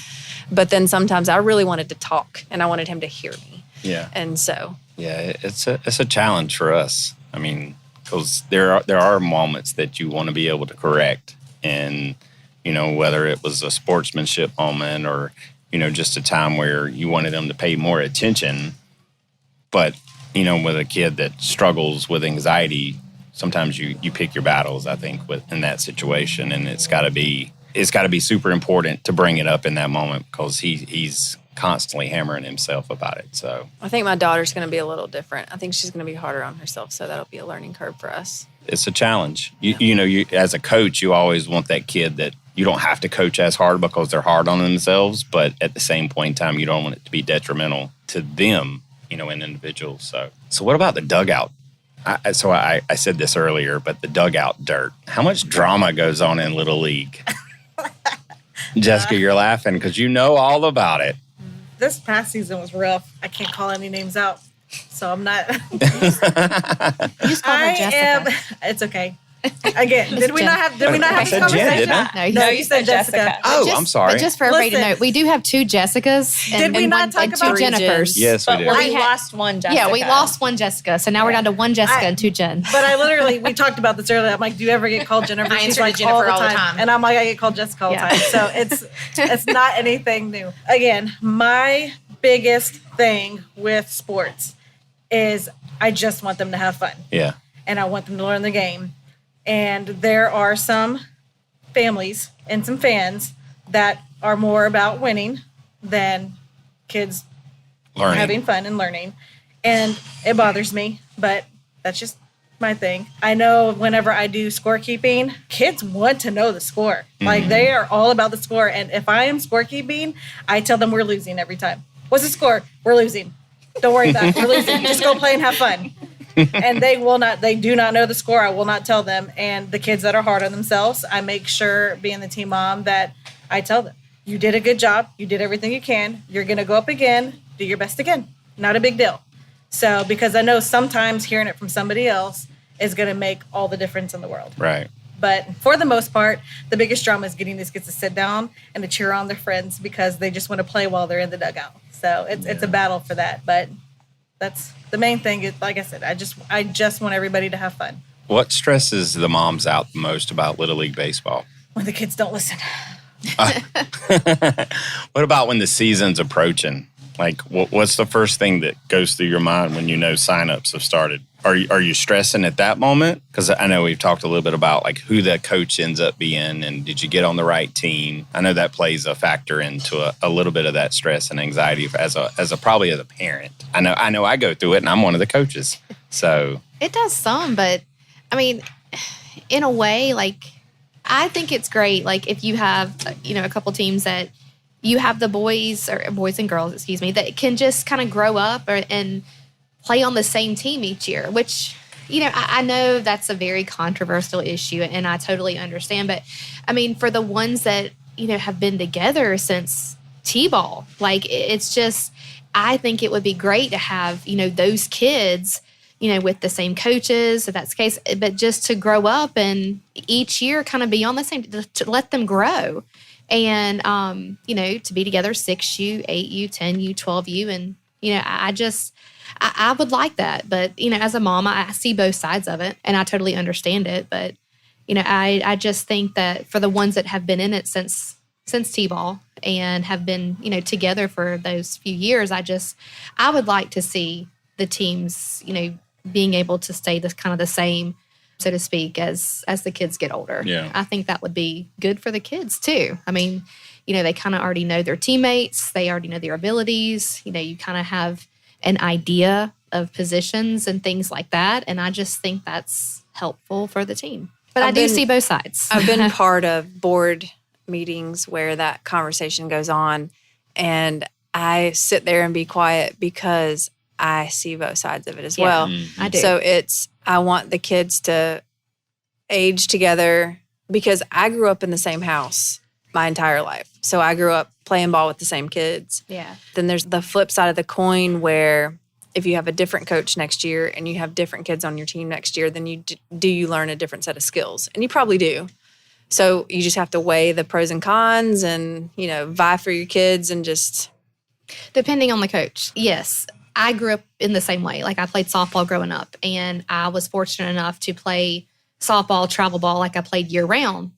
But then sometimes I really wanted to talk and I wanted him to hear me. Yeah. And so. Yeah, it's a challenge for us. I mean, because there are moments that you want to be able to correct. And, you know, whether it was a sportsmanship moment or, you know, just a time where you wanted them to pay more attention. But, you know, with a kid that struggles with anxiety, sometimes you pick your battles, I think, in that situation. And it's got to be super important to bring it up in that moment, because he's constantly hammering himself about it. So I think my daughter's going to be a little different. I think she's going to be harder on herself. So that'll be a learning curve for us. It's a challenge. You know, as a coach, you always want that kid that you don't have to coach as hard because they're hard on themselves. But at the same point in time, you don't want it to be detrimental to them, you know, an individual. So what about the dugout? I said this earlier, but the dugout dirt. How much drama goes on in Little League? Jessica, you're laughing because you know all about it. This past season was rough. I can't call any names out, so I'm not. You just call her Jessica. It's okay. Again, did we not have this said Jen, conversation? didn't I? No, you said Jessica. Oh, I'm sorry. But just for everybody to Listen. know, we do have two Jessicas Did we not talk and about two Jennifers. Yes, we But do. we lost one Jessica. Yeah, we lost one Jessica, so now we're down to one Jessica and two Jen. But I literally, we talked about this earlier. I'm like, do you ever get called Jennifer? I She's answer to like, Jennifer all the time. And I'm like, I get called Jessica all the time. So it's not anything new. Again, my biggest thing with sports is I just want them to have fun. Yeah. And I want them to learn the game. And there are some families and some fans that are more about winning than kids Learning. having fun and learning. And it bothers me, but that's just my thing. I know whenever I do scorekeeping, kids want to know the score. Like they are all about the score. And if I am scorekeeping, I tell them we're losing every time. What's the score? We're losing. Don't worry about it. We're losing. Just go play and have fun. And they do not know the score. I will not tell them. And the kids that are hard on themselves, I make sure, being the team mom, that I tell them, you did a good job. You did everything you can. You're going to go up again. Do your best again. Not a big deal. So, because I know sometimes hearing it from somebody else is going to make all the difference in the world. Right. But for the most part, the biggest drama is getting these kids to sit down and to cheer on their friends because they just want to play while they're in the dugout. So it's a battle for that. But that's the main thing. Is, like I said, I just want everybody to have fun. What stresses the moms out the most about Little League baseball? When the kids don't listen. What about when the season's approaching? Like, what's the first thing that goes through your mind when you know signups have started? Are you stressing at that moment? Because I know we've talked a little bit about like who the coach ends up being, and did you get on the right team? I know that plays a factor into a little bit of that stress and anxiety as a probably as a parent. I know I go through it, and I'm one of the coaches. So It does some, but I mean, in a way, like I think it's great. Like if you have, a couple teams that you have the boys and girls, that can just kind of grow up and play on the same team each year, which, I know that's a very controversial issue and I totally understand. But I mean, for the ones that, have been together since T-ball, like it's just, I think it would be great to have, those kids, with the same coaches, if that's the case, but just to grow up and each year kind of be on the same, to let them grow. And, to be together 6U, 8U, 10U, 12U. And, I would like that. But, as a mom, I see both sides of it and I totally understand it. But, I just think that for the ones that have been in it since T-ball and have been, together for those few years, I would like to see the teams, being able to stay this kind of the same so to speak, as the kids get older. Yeah. I think that would be good for the kids too. I mean, they kind of already know their teammates. They already know their abilities. You kind of have an idea of positions and things like that. And I just think that's helpful for the team. But I do see both sides. I've been part of board meetings where that conversation goes on, and I sit there and be quiet because I see both sides of it as well. I do. So I want the kids to age together because I grew up in the same house my entire life. So I grew up playing ball with the same kids. Yeah. Then there's the flip side of the coin where if you have a different coach next year and you have different kids on your team next year, then you learn a different set of skills. And you probably do. So you just have to weigh the pros and cons and, vie for your kids and just... Depending on the coach. Yes. I grew up in the same way. Like I played softball growing up, and I was fortunate enough to play softball, travel ball, like I played year round.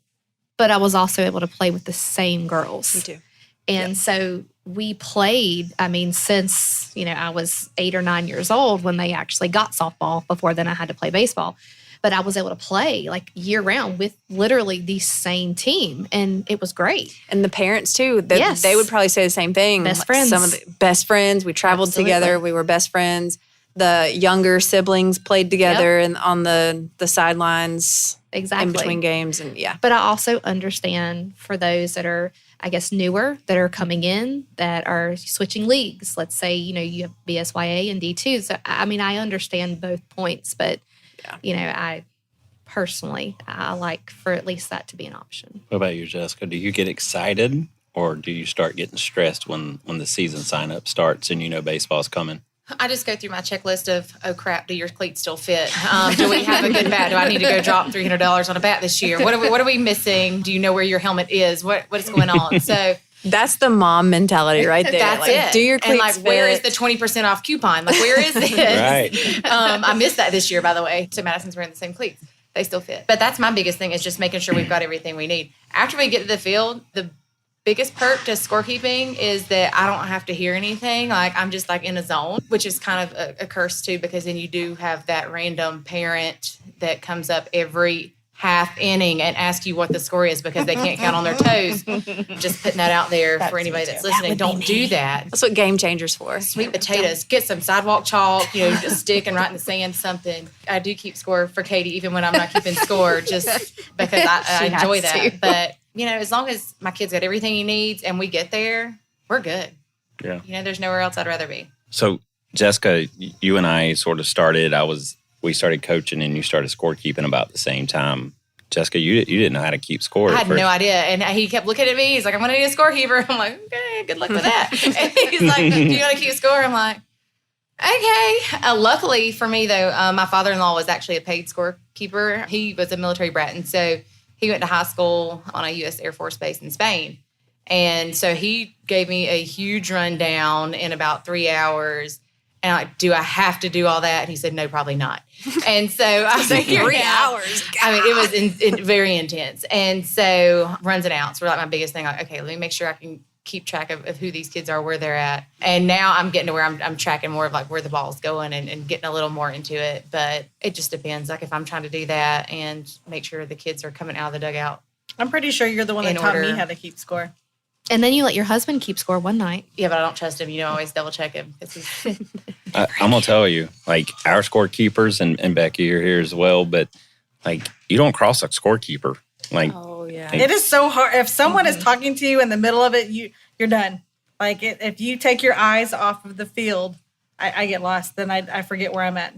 But I was also able to play with the same girls. Me too. And so we played, since, I was 8 or 9 years old when they actually got softball. Before then I had to play baseball. But I was able to play like year round with literally the same team. And it was great. And the parents too. Yes. They would probably say the same thing. Best friends. Some of the best friends. We traveled together. We were best friends. The younger siblings played together and on the sidelines. Exactly. In between games. And yeah. But I also understand for those that are, I guess, newer, that are coming in, that are switching leagues. Let's say, you have BSYA and D2. So, I understand both points. But, I personally, I like for at least that to be an option. What about you, Jessica? Do you get excited or do you start getting stressed when the season sign-up starts and baseball's coming? I just go through my checklist of, oh crap, do your cleats still fit? Do we have a good bat? Do I need to go drop $300 on a bat this year? What are we missing? Do you know where your helmet is? What is going on? So that's the mom mentality right there. That's it. Do your cleats and where is the 20% off coupon? Where is this? Right. I missed that this year, by the way. So Madison's wearing the same cleats. They still fit. But that's my biggest thing, is just making sure we've got everything we need. After we get to the field, the biggest perk to scorekeeping is that I don't have to hear anything. I'm just in a zone, which is kind of a curse too, because then you do have that random parent that comes up every half inning and ask you what the score is because they can't count on their toes. Just putting that out there for anybody that's listening. Don't do that. That's what Game Changer's for. Sweet potatoes. Get some sidewalk chalk, just stick and write in the sand something. I do keep score for Katy even when I'm not keeping score, just because I enjoy that. But as long as my kid's got everything he needs and we get there, we're good. Yeah. There's nowhere else I'd rather be. So, Jessica, you and I sort of started, we started coaching and you started scorekeeping about the same time. Jessica, you didn't know how to keep score. I had no idea. And he kept looking at me. He's like, I'm going to need a scorekeeper. I'm like, okay, good luck with that. And he's like, do you want to keep score? I'm like, okay. Luckily for me, though, my father-in-law was actually a paid scorekeeper. He was a military brat. And so he went to high school on a U.S. Air Force base in Spain. And so he gave me a huge rundown in about 3 hours. And I'm like, do I have to do all that? And he said, no, probably not. And so I figured 3 out, hours. it was very intense. And so runs and outs were my biggest thing. Okay, let me make sure I can keep track of who these kids are, where they're at. And now I'm getting to where I'm tracking more of where the ball's going and getting a little more into it. But it just depends. If I'm trying to do that and make sure the kids are coming out of the dugout. I'm pretty sure you're the one that taught me how to keep score. And then you let your husband keep score one night. Yeah, but I don't trust him. I always double check him. I'm going to tell you, our scorekeepers, and Becky, you're here as well, but you don't cross a scorekeeper. Oh, yeah. It is so hard. If someone is talking to you in the middle of it, you're done. If you take your eyes off of the field, I get lost. Then I forget where I'm at.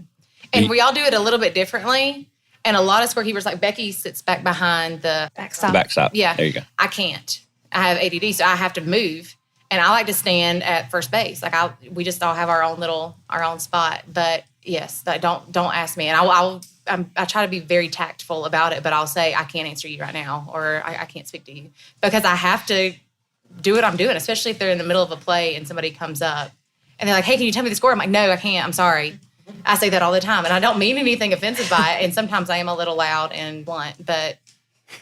And we all do it a little bit differently. And a lot of scorekeepers, like Becky, sits back behind the backstop. Backstop. Yeah. There you go. I can't. I have ADD, so I have to move. And I like to stand at first base. We just all have our own spot. But yes, don't ask me. And I try to be very tactful about it, but I'll say, I can't answer you right now, or I can't speak to you, because I have to do what I'm doing, especially if they're in the middle of a play and somebody comes up and they're like, hey, can you tell me the score? I'm like, no, I can't. I'm sorry. I say that all the time. And I don't mean anything offensive by it. And sometimes I am a little loud and blunt, but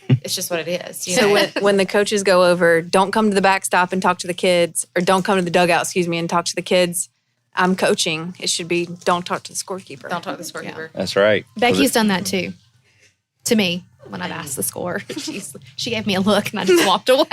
it's just what it is. So when the coaches go over, don't come to the backstop and talk to the kids, or don't come to the dugout, and talk to the kids. I'm coaching. It should be, don't talk to the scorekeeper. Don't talk to the scorekeeper. That's right. Becky's done that too. to me when I've asked the score. She gave me a look and I just walked away.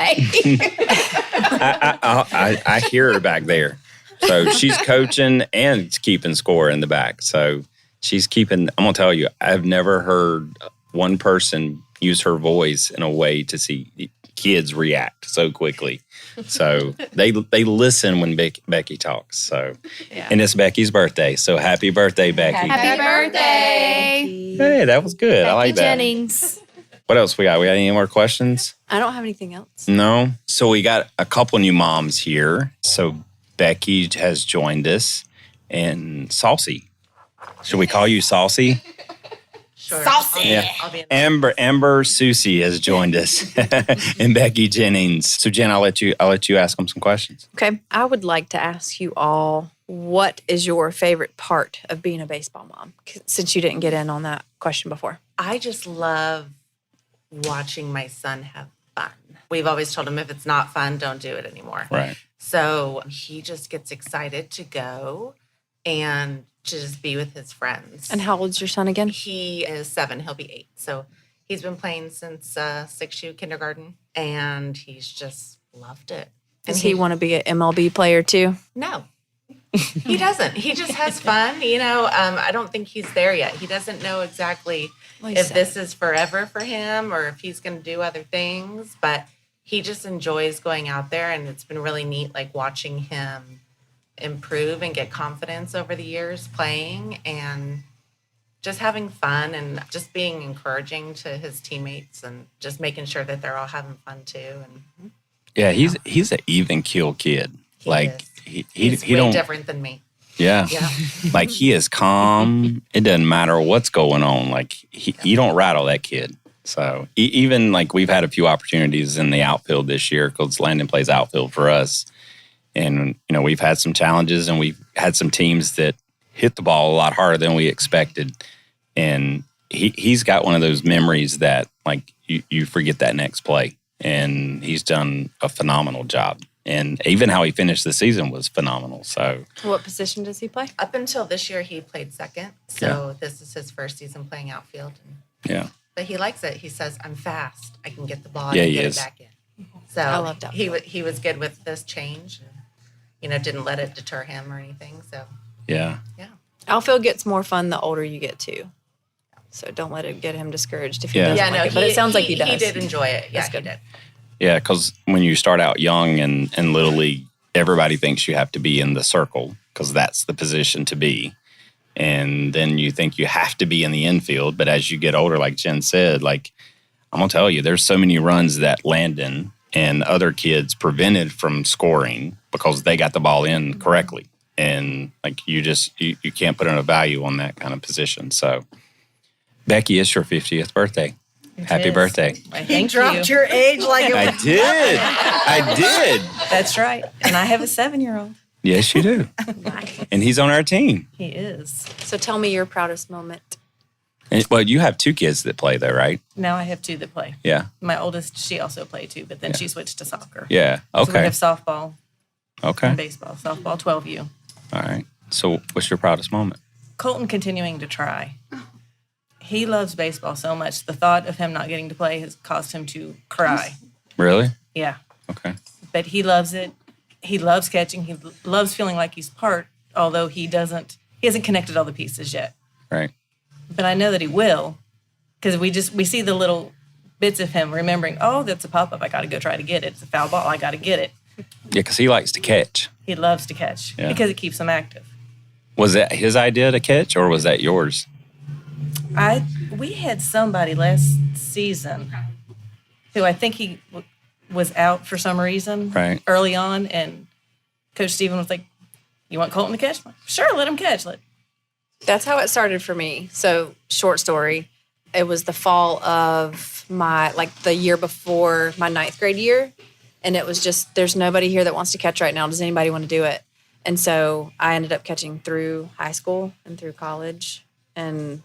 I hear her back there. So she's coaching and keeping score in the back. So she's keeping, I'm going to tell you, I've never heard one person use her voice in a way to see kids react so quickly. So they listen when Becky talks. So, and it's Becky's birthday. So happy birthday, Becky. Happy birthday. Hey, that was good. I like that. Jennings. What else we got? We got any more questions? I don't have anything else. No. So we got a couple new moms here. So Becky has joined us, and Saucy. Should we call you Saucy? Sure. Saucy. Yeah. Amber Susie has joined us, and Becky Jennings. So Jen, I'll let you ask them some questions. Okay. I would like to ask you all, what is your favorite part of being a baseball mom? Since you didn't get in on that question before. I just love watching my son have fun. We've always told him if it's not fun, don't do it anymore. Right. So he just gets excited to go and to just be with his friends. And how old's your son again? He is 7. He'll be 8. So he's been playing since 6U kindergarten, and he's just loved it. Does he want to be an MLB player too? No, he doesn't. He just has fun. I don't think he's there yet. He doesn't know exactly if this is forever for him or if he's going to do other things, but he just enjoys going out there, and it's been really neat, like watching him improve and get confidence over the years playing and just having fun and just being encouraging to his teammates and just making sure that they're all having fun too. And yeah, he's an even keel kid. He's he way don't different than me. Yeah. Like he is calm. It doesn't matter what's going on. Like you don't rattle that kid. So even like we've had a few opportunities in the outfield this year because Landon plays outfield for us. And, we've had some challenges and we've had some teams that hit the ball a lot harder than we expected. And he's got one of those memories that like you forget that next play. And he's done a phenomenal job. And even how he finished the season was phenomenal. So, what position does he play? Up until this year, he played second. So this is his first season playing outfield. Yeah. But he likes it. He says, "I'm fast. I can get the ball Yeah, and he get is. it back in." So I love that. He was good with this change. And, didn't let it deter him or anything. So Yeah. Outfield gets more fun the older you get too. So don't let it get him discouraged if he doesn't like it. But it sounds like he does. He did enjoy it. Yeah, That's good. he did. Yeah, because when you start out young and Little League, everybody thinks you have to be in the circle because that's the position to be. And then you think you have to be in the infield. But as you get older, like Jen said, like I'm going to tell you, there's so many runs that Landon and other kids prevented from scoring because they got the ball in correctly. And like you can't put in a value on that kind of position. So Becky, it's your 50th birthday. Happy birthday. He dropped your age like it was. I did. That's right. And I have a 7-year-old. Yes, you do. And he's on our team. He is. So tell me your proudest moment. Well, you have 2 kids that play though, right? Now I have 2 that play. Yeah. My oldest, she also played too, but then she switched to soccer. Yeah. So we Okay. have softball Okay. and baseball. Softball, 12U. All right. So what's your proudest moment? Colton continuing to try. He loves baseball so much. The thought of him not getting to play has caused him to cry. Really? Yeah. Okay. But he loves it. He loves catching. He loves feeling like he's part, although he hasn't connected all the pieces yet. Right. But I know that he will, because we see the little bits of him remembering, oh, that's a pop-up. I got to go try to get it. It's a foul ball. I got to get it. Yeah, because he likes to catch. He loves to catch because it keeps him active. Was that his idea to catch or was that yours? We had somebody last season who I think he was out for some reason early on, and Coach Stephen was like, "You want Colton to catch?" I'm like, sure, let him catch. That's how it started for me. So, short story. It was the fall of the year before my 9th grade year. And it was just, there's nobody here that wants to catch right now. Does anybody want to do it? And so I ended up catching through high school and through college. And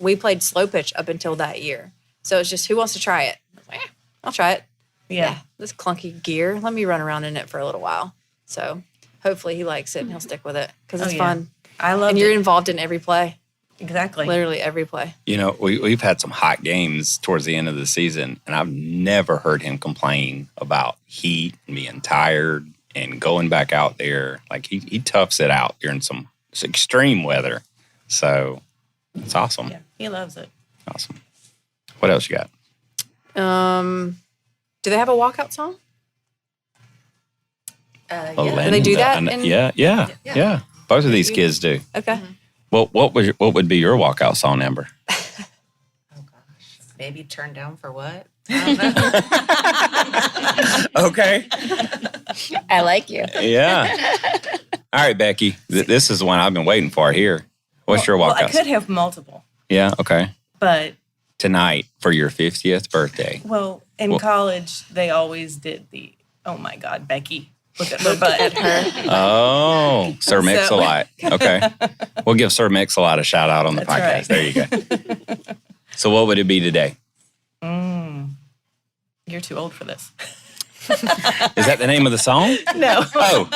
we played slow pitch up until that year. So it's just, who wants to try it? I was like, I'll try it. Yeah. This clunky gear. Let me run around in it for a little while. So hopefully he likes it and he'll stick with it because it's fun. I love it. And you're involved in every play. Exactly. Literally every play. You know, we've had some hot games towards the end of the season, and I've never heard him complain about heat and being tired and going back out there. Like, he toughs it out during some extreme weather. So it's awesome. Yeah, he loves it. Awesome. What else you got? Do they have a walkout song? Yeah. Do they do that? Yeah. Both of these kids do. Okay. Well, what would be your walkout song, Amber? Oh gosh, maybe Turn Down for What? I don't know. Okay. I like you. Yeah. All right, Becky. This is the one I've been waiting for here. What's your walkout? Well, I could have multiple. Yeah. Okay. But tonight for your 50th birthday. Well, in college, they always did the, oh my God, Becky, look at her butt. Oh, Sir Mix-a-Lot. Okay. We'll give Sir Mix-a-Lot a shout out on the podcast. Right. There you go. So what would it be today? You're too old for this. Is that the name of the song? No. Oh.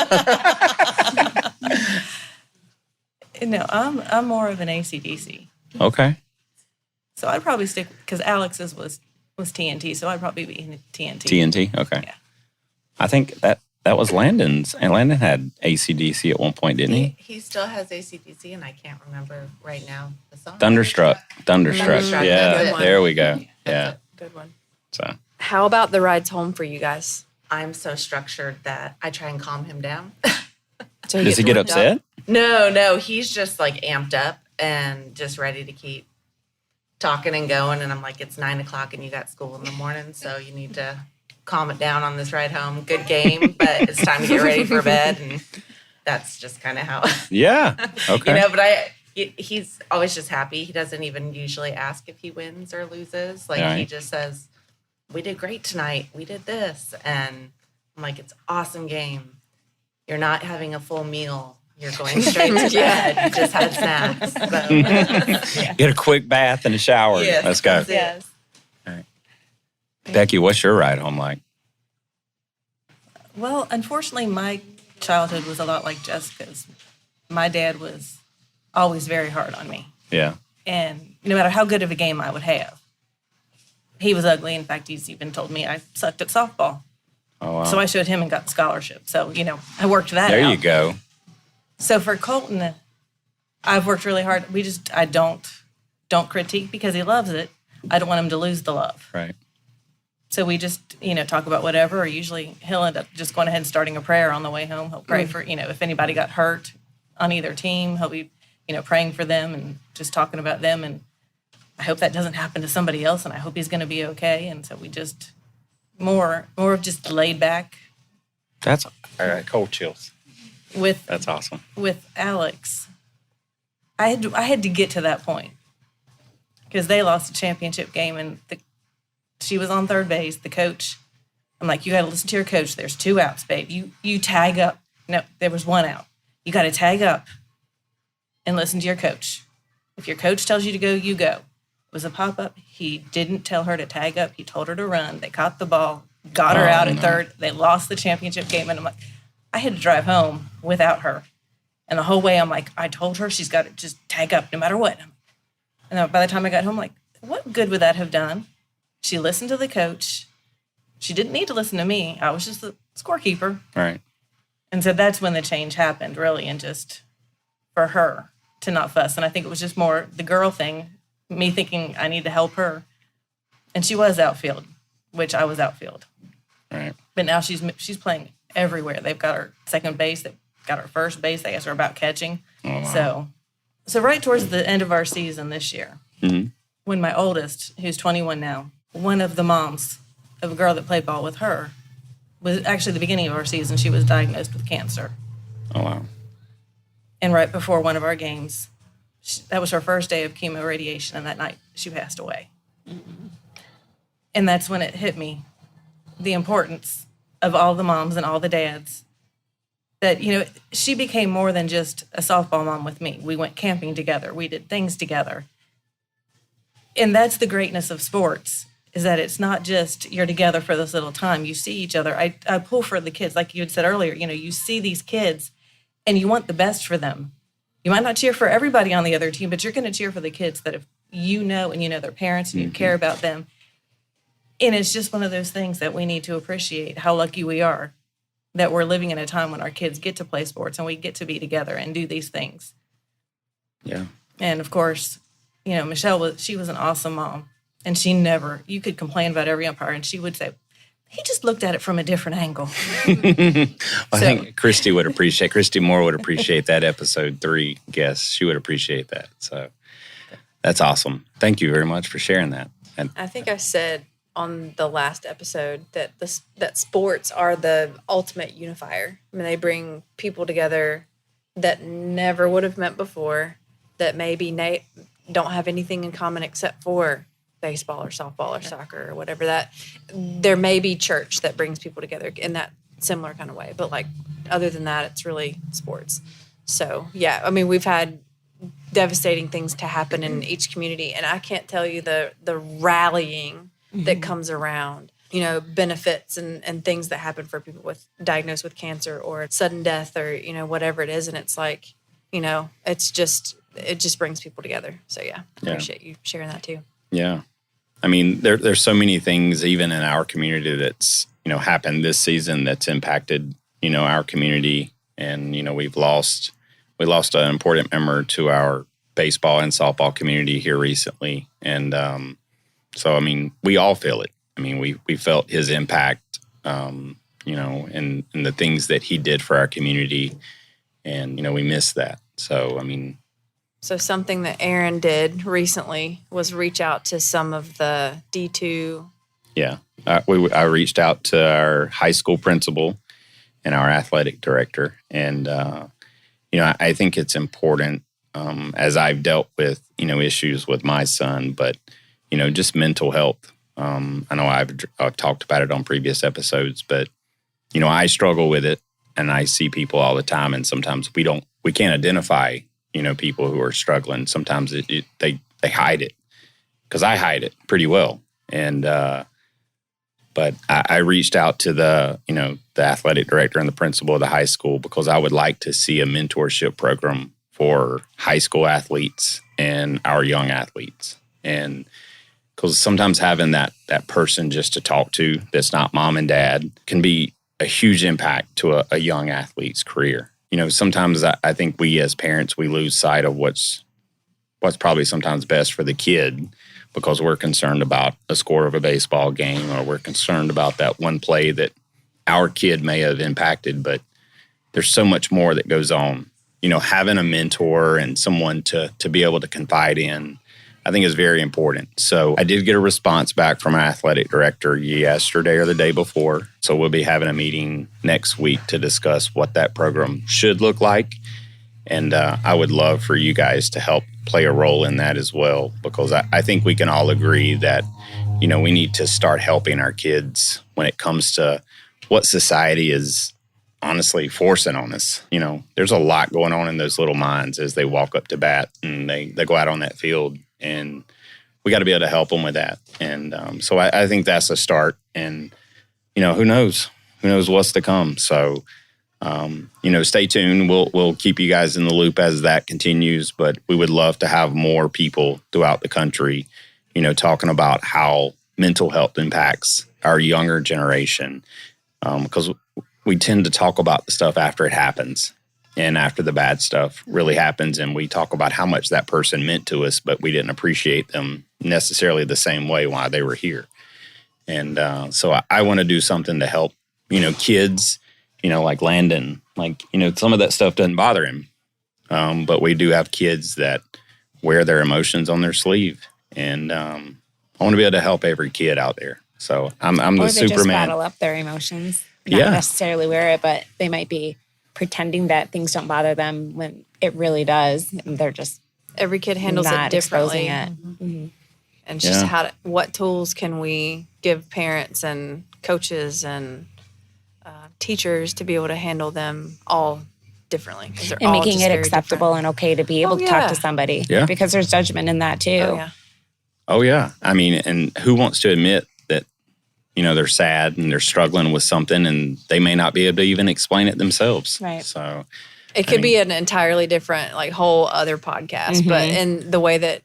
No, I'm more of an ACDC. Okay. So I'd probably stick, because Alex's was TNT, so I'd probably be in TNT. TNT? Okay. Yeah. I think that was Landon's. And Landon had ACDC at one point, didn't he? He still has ACDC, and I can't remember right now the song. Thunderstruck. Thunderstruck. Yeah, there we go. Yeah. Good one. So How about the rides home for you guys? I'm so structured that I try and calm him down. So does he get upset? No, he's just like amped up and just ready to keep talking and going. And I'm like, it's 9:00 and you got school in the morning, so you need to calm it down on this ride home. Good game, but it's time to get ready for bed. And that's just kind of how. Yeah. Okay. But he's always just happy. He doesn't even usually ask if he wins or loses. Like, Right. he just says, we did great tonight. We did this. And I'm like, it's an awesome game. You're not having a full meal. You're going straight to bed. You just had snacks. So. Get a quick bath and a shower. Yes, Let's go. yes. All right. Becky, what's your ride home like? Well, unfortunately, my childhood was a lot like Jessica's. My dad was always very hard on me. Yeah. And no matter how good of a game I would have, he was ugly. In fact, he's even told me I sucked at softball. Oh, wow. So I showed him and got the scholarship. So, I worked that out. There you go. So for Colton, I've worked really hard. I don't critique because he loves it. I don't want him to lose the love. Right. So we just, talk about whatever, or usually he'll end up just going ahead and starting a prayer on the way home. He'll pray for, if anybody got hurt on either team, he'll be, praying for them and just talking about them. And I hope that doesn't happen to somebody else, and I hope he's going to be okay. And so we just, more of just laid back. That's all right. Cold chills. That's awesome. With Alex, I had to get to that point because they lost a championship game, and she was on third base. The coach, I'm like, you got to listen to your coach. There's 2 outs, babe. You tag up. No, there was 1 out. You got to tag up and listen to your coach. If your coach tells you to go, you go. It was a pop-up. He didn't tell her to tag up. He told her to run. They caught the ball, got her out at third. They lost the championship game, and I'm like, I had to drive home without her. And the whole way, I'm like, I told her she's got to just tag up no matter what. And then by the time I got home, I'm like, what good would that have done? She listened to the coach. She didn't need to listen to me. I was just the scorekeeper. Right. And so that's when the change happened, really, and just for her to not fuss. And I think it was just more the girl thing, me thinking I need to help her. And she was outfield, which I was outfield. Right. But now she's playing everywhere. They've got her second base. They've got her first base. They asked her about catching. Oh, wow. So right towards the end of our season this year, when my oldest, who's 21 now, one of the moms of a girl that played ball with her was actually the beginning of our season. She was diagnosed with cancer. Oh, wow. And right before one of our games, that was her first day of chemo radiation, and that night she passed away. Mm-hmm. And that's when it hit me, the importance of all the moms and all the dads, that, she became more than just a softball mom with me. We went camping together. We did things together. And that's the greatness of sports, is that it's not just you're together for this little time. You see each other. I pull for the kids. Like you had said earlier, you see these kids and you want the best for them. You might not cheer for everybody on the other team, but you're going to cheer for the kids that if you know and you know their parents and you care about them. And it's just one of those things that we need to appreciate how lucky we are that we're living in a time when our kids get to play sports and we get to be together and do these things. Yeah. And of course, you know, Michelle she was an awesome mom. And you could complain about every umpire and she would say, he just looked at it from a different angle. I think Christy Moore would appreciate that episode 3 guest. She would appreciate that. So that's awesome. Thank you very much for sharing that. And I think I said on the last episode that that sports are the ultimate unifier. I mean, they bring people together that never would have met before, that maybe don't have anything in common except for baseball or softball or soccer or whatever that. There may be church that brings people together in that similar kind of way, but like other than that, it's really sports. So yeah, I mean, we've had devastating things to happen in each community, and I can't tell you the rallying that comes around, you know, benefits and things that happen for people diagnosed with cancer or sudden death or, you know, whatever it is. And it's like, you know, it just brings people together. So yeah, I appreciate you sharing that too. Yeah. I mean, there's so many things even in our community that's, you know, happened this season that's impacted, you know, our community. And, you know, we lost an important member to our baseball and softball community here recently. And so, I mean, we all feel it. I mean, we felt his impact, you know, and the things that he did for our community. And, you know, we miss that. So, I mean. So something that Aaron did recently was reach out to some of the D2. Yeah. I reached out to our high school principal and our athletic director. And, you know, I think it's important as I've dealt with, you know, issues with my son, but, you know, just mental health. I know I've talked about it on previous episodes, but, you know, I struggle with it and I see people all the time. And sometimes we can't identify, you know, people who are struggling. Sometimes they hide it, because I hide it pretty well. And, but I reached out to the athletic director and the principal of the high school because I would like to see a mentorship program for high school athletes and our young athletes. And because sometimes having that person just to talk to that's not mom and dad can be a huge impact to a young athlete's career. You know, sometimes I think we as parents, we lose sight of what's probably sometimes best for the kid because we're concerned about a score of a baseball game or we're concerned about that one play that our kid may have impacted, but there's so much more that goes on. You know, having a mentor and someone to be able to confide in, I think is very important. So I did get a response back from our athletic director yesterday or the day before. So we'll be having a meeting next week to discuss what that program should look like. And I would love for you guys to help play a role in that as well, because I think we can all agree that, you know, we need to start helping our kids when it comes to what society is honestly forcing on us. You know, there's a lot going on in those little minds as they walk up to bat and they go out on that field. And we got to be able to help them with that. And so I think that's a start. And, you know, who knows what's to come. So, you know, stay tuned. We'll keep you guys in the loop as that continues. But we would love to have more people throughout the country, you know, talking about how mental health impacts our younger generation. Because we tend to talk about the stuff after it happens. And after the bad stuff really happens, and we talk about how much that person meant to us, but we didn't appreciate them necessarily the same way while they were here. And so I want to do something to help, you know, kids, you know, like Landon, like, you know, some of that stuff doesn't bother him. But we do have kids that wear their emotions on their sleeve. And I want to be able to help every kid out there. So I'm the Superman. Or they just bottle up their emotions, not necessarily wear it, but they might be pretending that things don't bother them when it really does. And they're just every kid handles it differently. Mm-hmm. And just what tools can we give parents and coaches and teachers to be able to handle them all differently? And making it acceptable and okay to be able to talk to somebody. Yeah. Because there's judgment in that too. Oh yeah. I mean, and who wants to admit that, you know, they're sad and they're struggling with something and they may not be able to even explain it themselves. Right. So It could be an entirely different, like, whole other podcast, but in the way that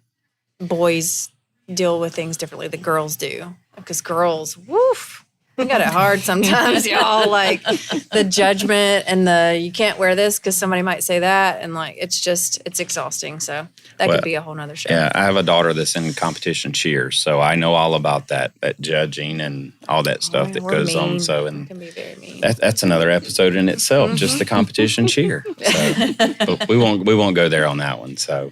boys deal with things differently than girls do. Because girls, woof, we got it hard sometimes, y'all. Like, the judgment and you can't wear this because somebody might say that. And, like, it's exhausting. So that could be a whole nother show. Yeah, I have a daughter that's in competition cheer, so I know all about that judging and all that stuff that goes on. So, and can be very mean. That's another episode in itself, just the competition cheer. So, but we won't go there on that one. So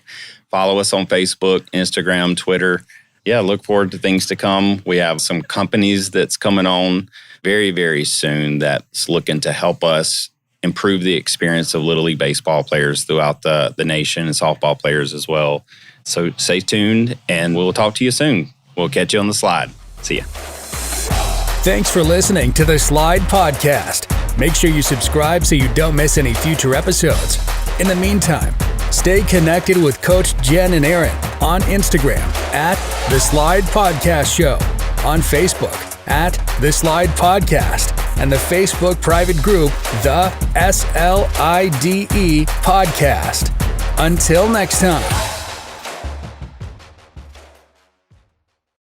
follow us on Facebook, Instagram, Twitter. Yeah, look forward to things to come. We have some companies that's coming on very, very soon that's looking to help us improve the experience of Little League baseball players throughout the nation and softball players as well. So stay tuned, and we'll talk to you soon. We'll catch you on the slide. See ya. Thanks for listening to the Slide Podcast. Make sure you subscribe so you don't miss any future episodes. In the meantime, stay connected with Coach Jen and Aaron on Instagram at The Slide Podcast Show, on Facebook at The Slide Podcast, and the Facebook private group, The SLIDE Podcast. Until next time.